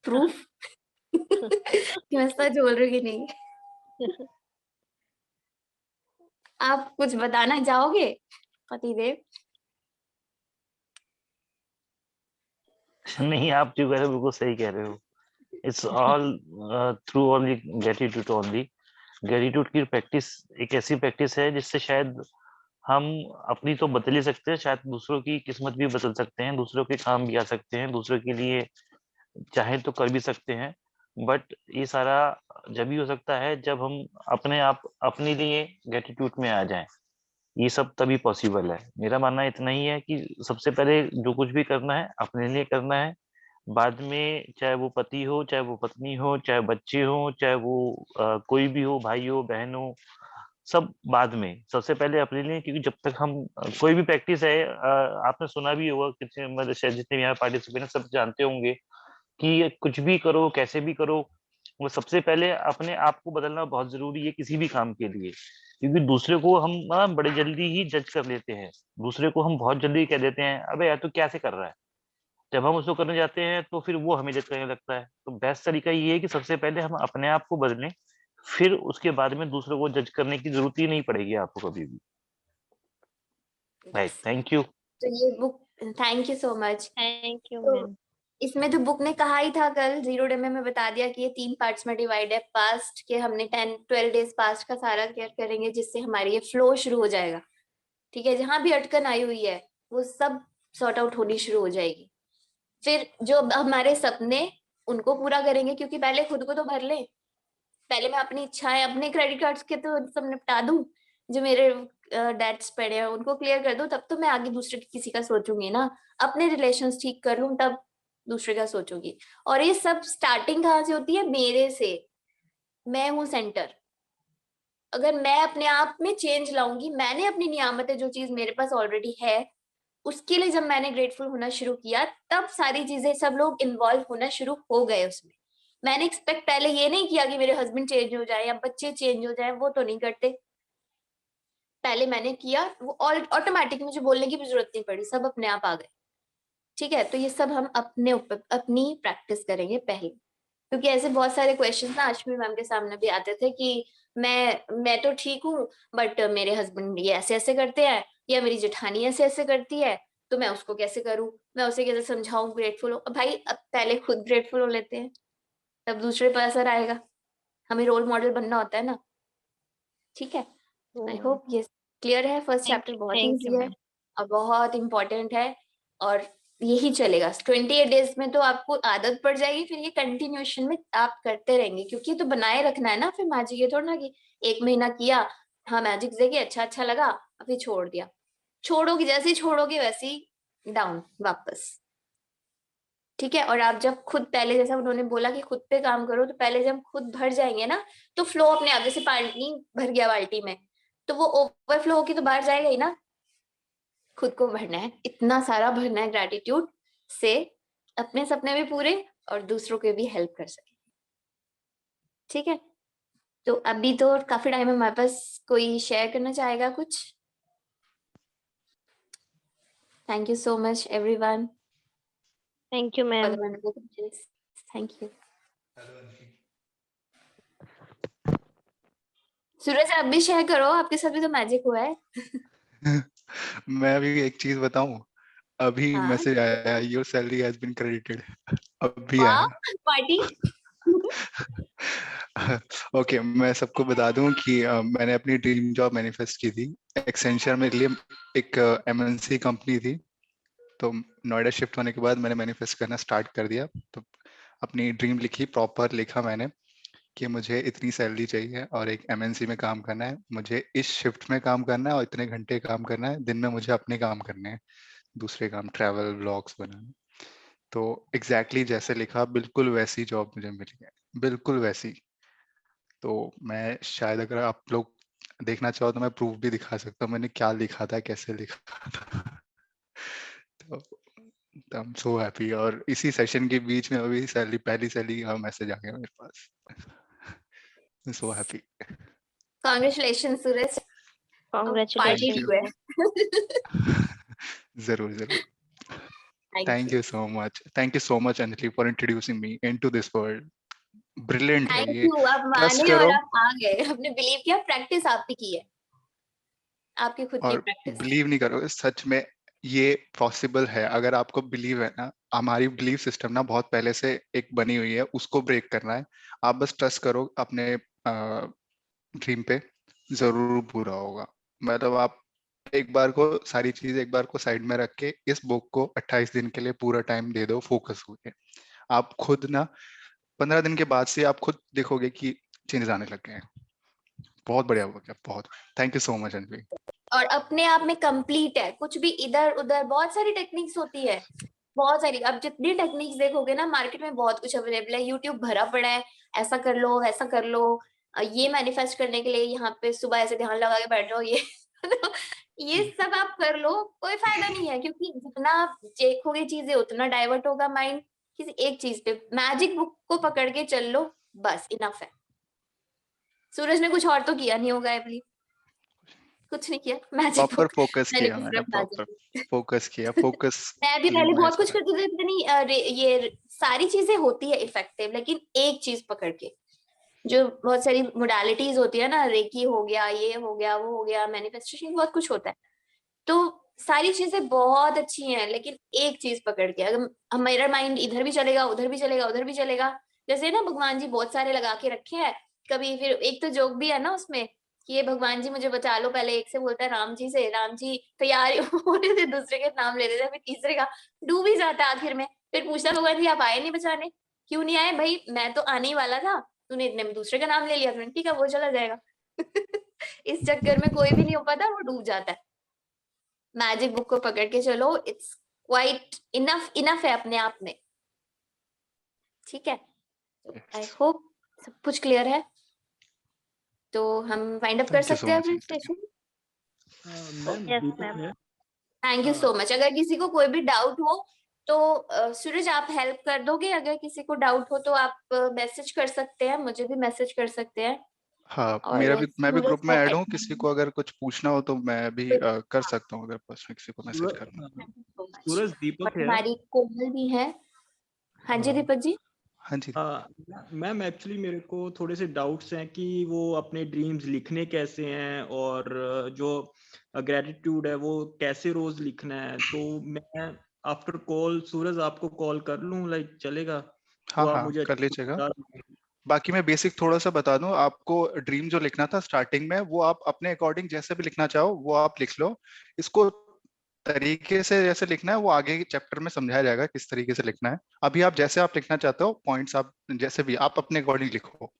प्रूफ कि मैं सच बोल रही हूँ कि नहीं। आप कुछ बताना चाहोगे पतिदेव? नहीं, आप जो कह रहे हो बिल्कुल सही कह रहे हो। It's all through only gratitude only. Gratitude की प्रैक्टिस एक ऐसी प्रैक्टिस है जिससे शायद हम अपनी तो बदल ही सकते हैं, शायद दूसरों की किस्मत भी बदल सकते हैं, दूसरों के काम भी आ सकते हैं, दूसरों के लिए चाहे तो कर भी सकते हैं। बट ये सारा जब ही हो सकता है जब हम अपने आप अपने लिए ग्रेटिट्यूड में आ जाएं। ये सब तभी पॉसिबल है। मेरा मानना इतना ही है कि सबसे पहले जो कुछ भी करना है अपने लिए करना है। बाद में चाहे वो पति हो, चाहे वो पत्नी हो, चाहे बच्चे हो, चाहे वो कोई भी हो, भाई हो, बहन हो, सब बाद में। सबसे पहले अपने लिए, क्योंकि जब तक हम कोई भी प्रैक्टिस है, आपने सुना भी होगा, कितने मतलब शायद जितने भी यहाँ पार्टिसिपेंट सब जानते होंगे कि कुछ भी करो कैसे भी करो, वो सबसे पहले अपने आप को बदलना बहुत जरूरी है किसी भी काम के लिए। क्योंकि दूसरे को हम बड़े जल्दी ही जज कर लेते हैं, दूसरे को हम बहुत जल्दी कह देते हैं अबे यार तू कैसे कर रहा है। जब हम उसको करने जाते हैं तो फिर वो हमें जज करने लगता है। तो बेस्ट तरीका ये है कि सबसे पहले हम अपने आप को बदलें, फिर उसके बाद में दूसरों को जज करने की जरूरत ही नहीं पड़ेगी आपको कभी भी। Right, thank you. तो ये book, thank you so much. Thank you तो मैम। इसमें तो बुक ने कहा ही था, कल 0 डे में बता दिया कि ये 3 पार्ट्स में डिवाइड है। पास्ट के हमने 10-12 डेज पास्ट का सारा केयर करेंगे, जिससे हमारी ये फ्लो शुरू हो जाएगा। ठीक है, जहां भी अटकन आई हुई है वो सब सॉर्ट आउट होनी शुरू हो जाएगी। फिर जो हमारे सपने, उनको पूरा करेंगे, क्योंकि पहले खुद को तो भर ले। पहले मैं अपनी इच्छाएं, अपने क्रेडिट कार्ड्स के तो सब निपटा दूं, जो मेरे डेट्स पड़े हैं उनको क्लियर कर दूं, तब तो मैं आगे दूसरे किसी का सोचूंगी ना। अपने रिलेशंस ठीक कर लूं तब दूसरे का सोचूंगी। और ये सब स्टार्टिंग कहाँ से होती है? मेरे से। मैं हूँ सेंटर। अगर मैं अपने आप में चेंज लाऊंगी, मैंने अपनी नियामतें, जो चीज मेरे पास ऑलरेडी है, उसके लिए जब मैंने ग्रेटफुल होना शुरू किया, तब सारी चीजें, सब लोग इन्वॉल्व होना शुरू हो गए उसमें। मैंने एक्सपेक्ट पहले ये नहीं किया कि मेरे हस्बैंड चेंज हो जाए या बच्चे चेंज हो जाए, वो तो नहीं करते। पहले मैंने किया, वो ऑटोमेटिक, मुझे बोलने की भी जरूरत नहीं पड़ी, सब अपने आप आ गए। ठीक है, तो ये सब हम अपने ऊपर अपनी प्रैक्टिस करेंगे पहले। क्योंकि ऐसे बहुत सारे क्वेश्चंस ना अश्विनी मैम के सामने भी आते थे कि मैं तो ठीक हूँ बट मेरे हस्बैंड ये ऐसे ऐसे करते हैं, या मेरी जेठानी ऐसे ऐसे करती है, तो मैं उसको कैसे करूँ, मैं उसे कैसे समझाऊं ग्रेटफुल हो। अब भाई अब पहले खुद ग्रेटफुल हो लेते हैं, तब दूसरे पर असर आएगा। हमें रोल मॉडल बनना होता है ना। ठीक है, आई होप ये क्लियर है। फर्स्ट चैप्टर बहुत थैंक यू इजी है मैम। और बहुत इंपॉर्टेंट है, और यही चलेगा 28 डेज में, तो आपको आदत पड़ जाएगी, फिर ये कंटिन्यूएशन में आप करते रहेंगे, क्योंकि तो बनाए रखना है ना फिर मैजिक। ये थोड़ा ना कि 1 महीना किया, हाँ मैजिक देखिए अच्छा अच्छा लगा, फिर छोड़ दिया। छोड़ोगे, जैसे ही छोड़ोगे वैसे ही डाउन वापस। ठीक है, और आप जब खुद पहले, जैसा उन्होंने बोला कि खुद पे काम करो, तो पहले जब खुद भर जाएंगे ना, तो फ्लो अपने आप, जैसे पानी भर गया बाल्टी में, तो वो ओवरफ्लो होके तो बाहर जाएगा ही ना। खुद को भरना है, इतना सारा भरना है ग्रैटिट्यूड से, अपने सपने भी पूरे और दूसरों के भी हेल्प कर सके। ठीक है, तो अभी तो काफी टाइम है हमारे पास, कोई शेयर करना चाहेगा कुछ? Thank you so much everyone thank you for ma'am. The wonderful questions. Thank you. Suraj आप भी शेयर करो, आपके साथ भी तो मैजिक हुआ है। मैं अभी एक चीज बताऊं, अभी हाँ, मैसेज आया, your salary has been credited, अभी वाह, आया। पार्टी। ओके, मैं सबको बता दूं कि मैंने अपनी ड्रीम जॉब मैनिफेस्ट की थी। एक्सेंचर मेरे लिए एक एमएनसी कंपनी थी, तो नोएडा शिफ्ट होने के बाद मैंने मैनिफेस्ट करना स्टार्ट कर दिया। तो अपनी ड्रीम लिखी, प्रॉपर लिखा मैंने कि मुझे इतनी सैलरी चाहिए और एक एमएनसी में काम करना है, मुझे इस शिफ्ट में काम करना है और इतने घंटे काम करना है, दिन में मुझे अपने काम करने हैं, दूसरे काम, ट्रैवल व्लॉग्स बनाने। तो एग्जैक्टली जैसे लिखा बिल्कुल वैसी जॉब मुझे मिली है, बिल्कुल वैसी। तो मैं शायद, अगर आप लोग देखना चाहो तो मैं प्रूफ भी दिखा सकता हूँ मैंने क्या लिखा था, कैसे लिखा था। तो आई एम सो हैप्पी। और इसी सेशन के बीच में अभी सैलरी, पहली सैलरी का मैसेज आ गया मेरे पास। So happy. Congratulation Suraj, party congratulation. Thank you. हुए। जरूर जरूर। Thank Thank you, you so much. Thank you so much, Anjali, for introducing me into this world. Brilliant है थैंक ये। यू। आप ट्रस्ट माने और करो, आप आ गए, आपने बिलीव किया, प्रैक्टिस आपकी की है, आपकी खुद की और प्रैक्टिस। बिलीव नहीं करोगे, सच में ये पॉसिबल है। अगर आपको बिलीव है ना, हमारी बिलीव सिस्टम ना बहुत पहले से एक बनी हुई है, उसको ब्रेक करना है। आप बस ट्रस्ट करो अपने ड्रीम पे, जरूर पूरा होगा। मतलब आप एक बार को सारी चीज एक बार को साइड में रख के इस बुक को 28 दिन के लिए पूरा टाइम दे दो, फोकस होके। आप खुद ना 15 दिन के बाद से आप खुद देखोगे कि चेंजेस आने लग गए हैं। बहुत बढ़िया हो गया, बहुत। Thank you so much Anjali. और अपने आप में कंप्लीट है, कुछ भी इधर उधर, बहुत सारी टेक्निक्स होती है, बहुत सारी। अब जितनी टेक्निक्स देखोगे ना मार्केट में, बहुत कुछ अवेलेबल है, यूट्यूब भरा पड़ा है, ऐसा कर लो वैसा कर लो, ये मैनिफेस्ट करने के लिए यहाँ पे सुबह ऐसे ध्यान लगा के बैठ जाओ, ये तो ये सब आप कर लो, कोई फायदा नहीं है, क्योंकि जितना आप देखोगे चीजें उतना डाइवर्ट होगा माइंड किसी एक चीज पे। मैजिक बुक को पकड़ के चल लो, बस इनफ है। सूरज ने कुछ और तो किया नहीं होगा, आई बिलीव कुछ नहीं किया, मैजिक प्रॉपर बुक फोकस मैंने किया भी मैंने, सिर्फ प्रॉपर मैजिक। फोकस किया, फोकस। मैं भी पहले बहुत कुछ करती थी, इतनी ये सारी चीजें होती है इफेक्टिव, लेकिन एक चीज पकड़ के, जो बहुत सारी मोडालिटीज होती है ना, रेकी हो गया, ये हो गया, वो हो गया, मैनिफेस्टेशन, बहुत कुछ होता है, तो सारी चीजें बहुत अच्छी हैं, लेकिन एक चीज पकड़ के, अगर हमारा माइंड इधर भी चलेगा, उधर भी चलेगा, उधर भी चलेगा, जैसे ना भगवान जी बहुत सारे लगा के रखे हैं, कभी फिर एक तो जोक भी है ना उसमें कि ये भगवान जी मुझे बचा लो, पहले एक से बोलता है राम जी से, राम जी तैयार होने से दूसरे के नाम ले लेते हैं, फिर तीसरे का डूब ही जाता है आखिर में, फिर पूछता भगवान जी आप आए नहीं बचाने, क्यों नहीं आए भाई, मैं तो आने ही वाला था, तूने इतने में दूसरे का नाम ले लिया, ठीक है वो चला जाएगा। इस चक्कर में कोई भी नहीं हो पाता, वो डूब जाता है। मैजिक बुक को पकड़ के चलो, इट्स क्वाइट इनफ, इनफ है अपने आप में। ठीक है, आई होप सब कुछ क्लियर है, तो हम वाइंड अप कर थैंक यू सकते सो हैं मच। अपने सेशन। मैम यस दीपक मैम। है। Thank you so much. अगर किसी को कोई भी डाउट हो तो सूरज आप हेल्प कर दोगे, अगर किसी को डाउट हो तो आप मैसेज कर सकते हैं, मुझे भी मैसेज कर सकते हैं। हाँ, और मेरा भी, मैं भी सूरज ग्रुप में है ऐड हूँ, किसी को अगर कुछ पूछना हो तो मैं भी कर सकता हूँ, अगर पर्सनल किसी को मैसेज करना। Thank you so much. Suraj और दीपक है। हमारी कोमल भी है। हाँ जी दीपक जी। हाँ जी। मैम एक्चुअली मेरे को थोड़े से डाउट्स हैं कि वो अपने ड्रीम्स लिखने कैसे हैं, और जो ग्रेटिट्यूड है वो कैसे रोज लिखना है। तो मैं आफ्टर कॉल सूरज आपको कॉल कर लूं, लाइक चलेगा? हाँ तो आप हाँ मुझे कर लीजिएगा। बता दीजिए। बाकी मैं बेसिक थोड़ा सा बता दूं आपको। ड्रीम जो लिखना था स्टार्टिंग में, वो आप अपने अकॉर्डिंग जैसे भी लिखना चाहो वो आप लिख लो। इसको तरीके से जैसे लिखना है वो आगे के चैप्टर में समझाया जाएगा किस तरीके से लिखना है। अभी आप जैसे आप लिखना चाहते हो पॉइंट्स आप जैसे भी आप अपने अकॉर्डिंग लिखो,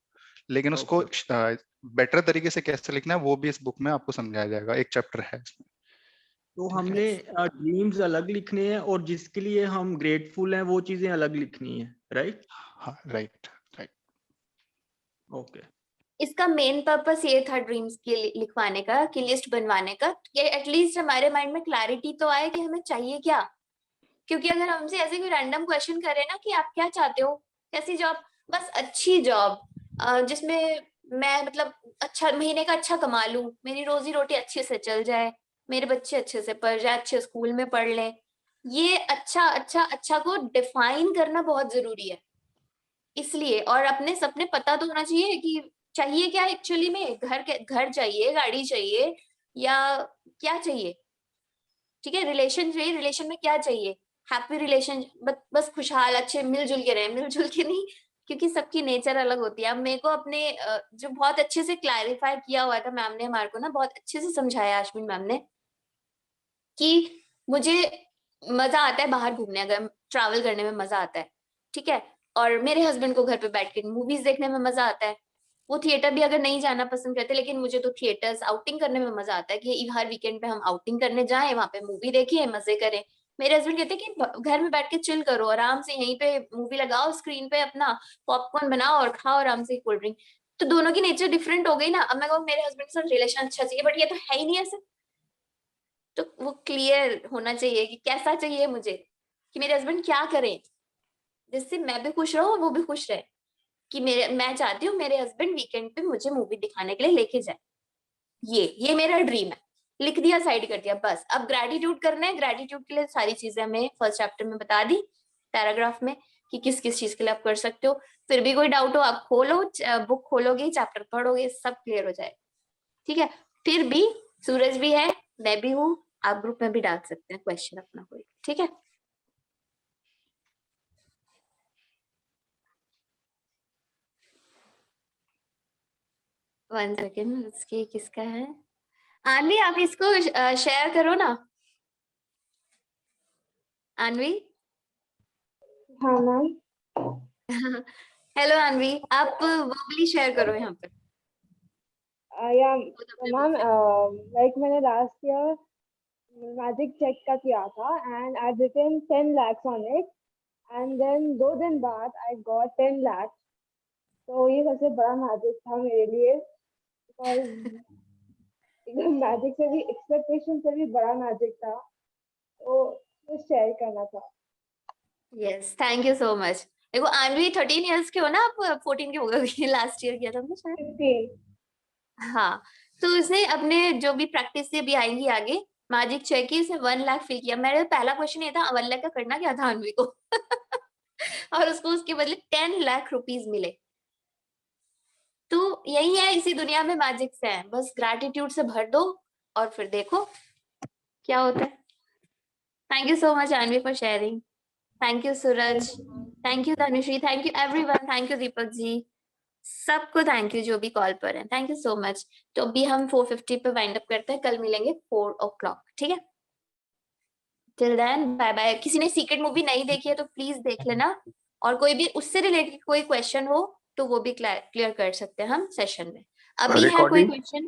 लेकिन उसको बेटर तरीके से कैसे लिखना है वो भी इस बुक में आपको समझाया जाएगा, एक चैप्टर है इसमें। तो हमने ड्रीम्स अलग लिखने हैं और जिसके लिए हम ग्रेटफुल हैं वो चीजें अलग लिखनी है, राइट? हाँ राइट राइट। ओके। इसका मेन पर्पस ये था ड्रीम्स के लिखवाने का, कि लिस्ट बनवाने का, कि एटलीस्ट हमारे माइंड में क्लैरिटी तो आए कि हमें चाहिए क्या। क्योंकि अगर हमसे ऐसे कोई रैंडम क्वेश्चन करे ना कि आप क्या चाहते हो, कैसी जॉब, बस अच्छी जॉब जिसमें मैं मतलब अच्छा महीने का अच्छा कमा लूं, मेरी रोजी रोटी अच्छे से चल जाए, मेरे बच्चे अच्छे से पढ़ जाए, अच्छे स्कूल में पढ़ लें। ये अच्छा अच्छा अच्छा को डिफाइन करना बहुत जरूरी है। इसलिए, और अपने सपने पता तो होना चाहिए कि चाहिए क्या एक्चुअली में। घर चाहिए, गाड़ी चाहिए, या क्या चाहिए, ठीक है, रिलेशन चाहिए, रिलेशन में क्या चाहिए, हैप्पी रिलेशन, बस खुशहाल अच्छे मिलजुल के रहे, मिलजुल के नहीं, क्योंकि सबकी नेचर अलग होती है। अब मेरे को अपने जो बहुत अच्छे से क्लैरिफाई किया हुआ था मैम ने हमारे को ना, बहुत अच्छे से समझाया अश्विन मैम ने, कि मुझे मजा आता है बाहर घूमने, अगर ट्रैवल करने में मजा आता है, ठीक है, और मेरे हस्बैंड को घर पे बैठ के मूवीज देखने में मजा आता है। वो थिएटर भी अगर नहीं जाना पसंद करते, लेकिन मुझे तो थिएटर्स आउटिंग करने में मजा आता है, कि हर वीकेंड पे हम आउटिंग करने जाएं, वहां पे मूवी देखिए, मजे करें। मेरे हस्बैंड कहते हैं कि घर में बैठ के चिल करो, आराम से यहीं पे मूवी लगाओ, स्क्रीन पे अपना पॉपकॉर्न बनाओ और खाओ आराम से कोल्ड ड्रिंक। तो दोनों की नेचर डिफरेंट हो गई ना। अब मैं कहूँ मेरे हस्बैंड के साथ रिलेशन अच्छा चाहिए, बट ये तो है ही नहीं ऐसे। तो वो क्लियर होना चाहिए कि कैसा चाहिए मुझे, कि मेरे हस्बैंड क्या करें जिससे मैं भी खुश रहूं और वो भी खुश रहे। कि मैं चाहती हूँ मेरे हस्बैंड वीकेंड पे मुझे मूवी दिखाने के लिए लेके जाए। ये मेरा ड्रीम है। लिख दिया, साइड कर दिया, बस। अब ग्रेटिट्यूड करना है, ग्रेटिट्यूड के लिए सारी चीजें हमें फर्स्ट चैप्टर में बता दी, पैराग्राफ में, कि किस किस चीज के लिए आप कर सकते हो। फिर भी कोई डाउट हो, आप खोलो, बुक खोलोगे, चैप्टर पढ़ोगे, सब क्लियर हो जाए, ठीक है। फिर भी सूरज भी है, मैं भी हूँ, आप ग्रुप में भी डाल सकते हैं क्वेश्चन अपना कोई, ठीक है। वन सेकेंड, इसकी किसका है? आनवी आप इसको शेयर करो ना। आनवी। हाँ मैम। हेलो आनवी, आप वर्बली शेयर करो यहाँ पे। या मैम, लाइक मैंने लास्ट ईयर मैजिक चेक का किया था and I written 10 lakhs on it, and then 2 दिन बाद आई गॉट 10 lakhs। तो ये सबसे बड़ा मैजिक था मेरे लिए, बिकॉज एकदम मैजिक से भी, एक्सपेक्टेशन से भी बड़ा मैजिक था, तो शेयर करना था। Yes, thank you so much. देखो आनवी 13 इयर्स के हो ना आप? 14 के हो गए, लास्ट ईयर किया था हमने शायद। 15। हाँ, तो उसने अपने जो भी प्रैक्टिस से भी आएंगी आगे, मैजिक चेक की, उसने 1 लाख फिल किया। मेरा पहला क्वेश्चन ये था 1 लाख का करना क्या था अनवी को। और उसको उसके बदले 10 लाख रुपीज मिले। तो यही है, इसी दुनिया में मैजिक्स है, बस ग्रैटिट्यूड से भर दो और फिर देखो क्या होता है। Thank you so much Anvi for sharing. Thank you Suraj, thank you Tanushree, thank you everyone, thank you Deepak ji, सबको थैंक यू जो भी कॉल पर है, थैंक यू सो मच। तो अभी हम 4:50 पे वाइंड अप करते हैं, कल मिलेंगे 4 o'clock, ठीक है। Till then bye bye. किसी ने सीक्रेट मूवी नहीं देखी है तो प्लीज देख लेना, और कोई भी उससे रिलेटेड कोई क्वेश्चन हो तो वो भी क्लियर कर सकते हैं हम सेशन में। अभी है कोई क्वेश्चन?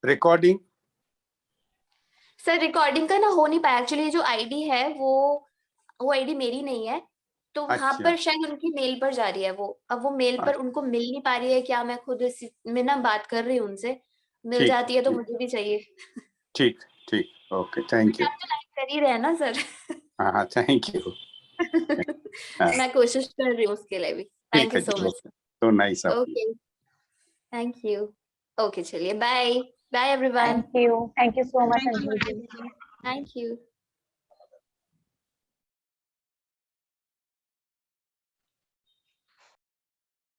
रिकॉर्डिंग सर रिकॉर्डिंग का ना हो नहीं पाया एक्चुअली। जो आईडी है वो आईडी मेरी नहीं है, तो वहां पर शायद उनकी मेल पर जा रही है वो। अब वो मेल पर उनको मिल नहीं पा रही है क्या? मैं खुद इसी में ना बात कर रही हूँ उनसे, मिल जाती है तो मुझे भी चाहिए। ठीक ठीक, ओके, थैंक यू। आप तो लाइक कर ही रहे हैं ना सर। हाँ थैंक यू। मैं कोशिश कर रही हूँ उसके लिए भी। Thank you so much. तो nice of okay, thank you. Okay चलिए, bye bye everyone. Thank you so much. Thank you.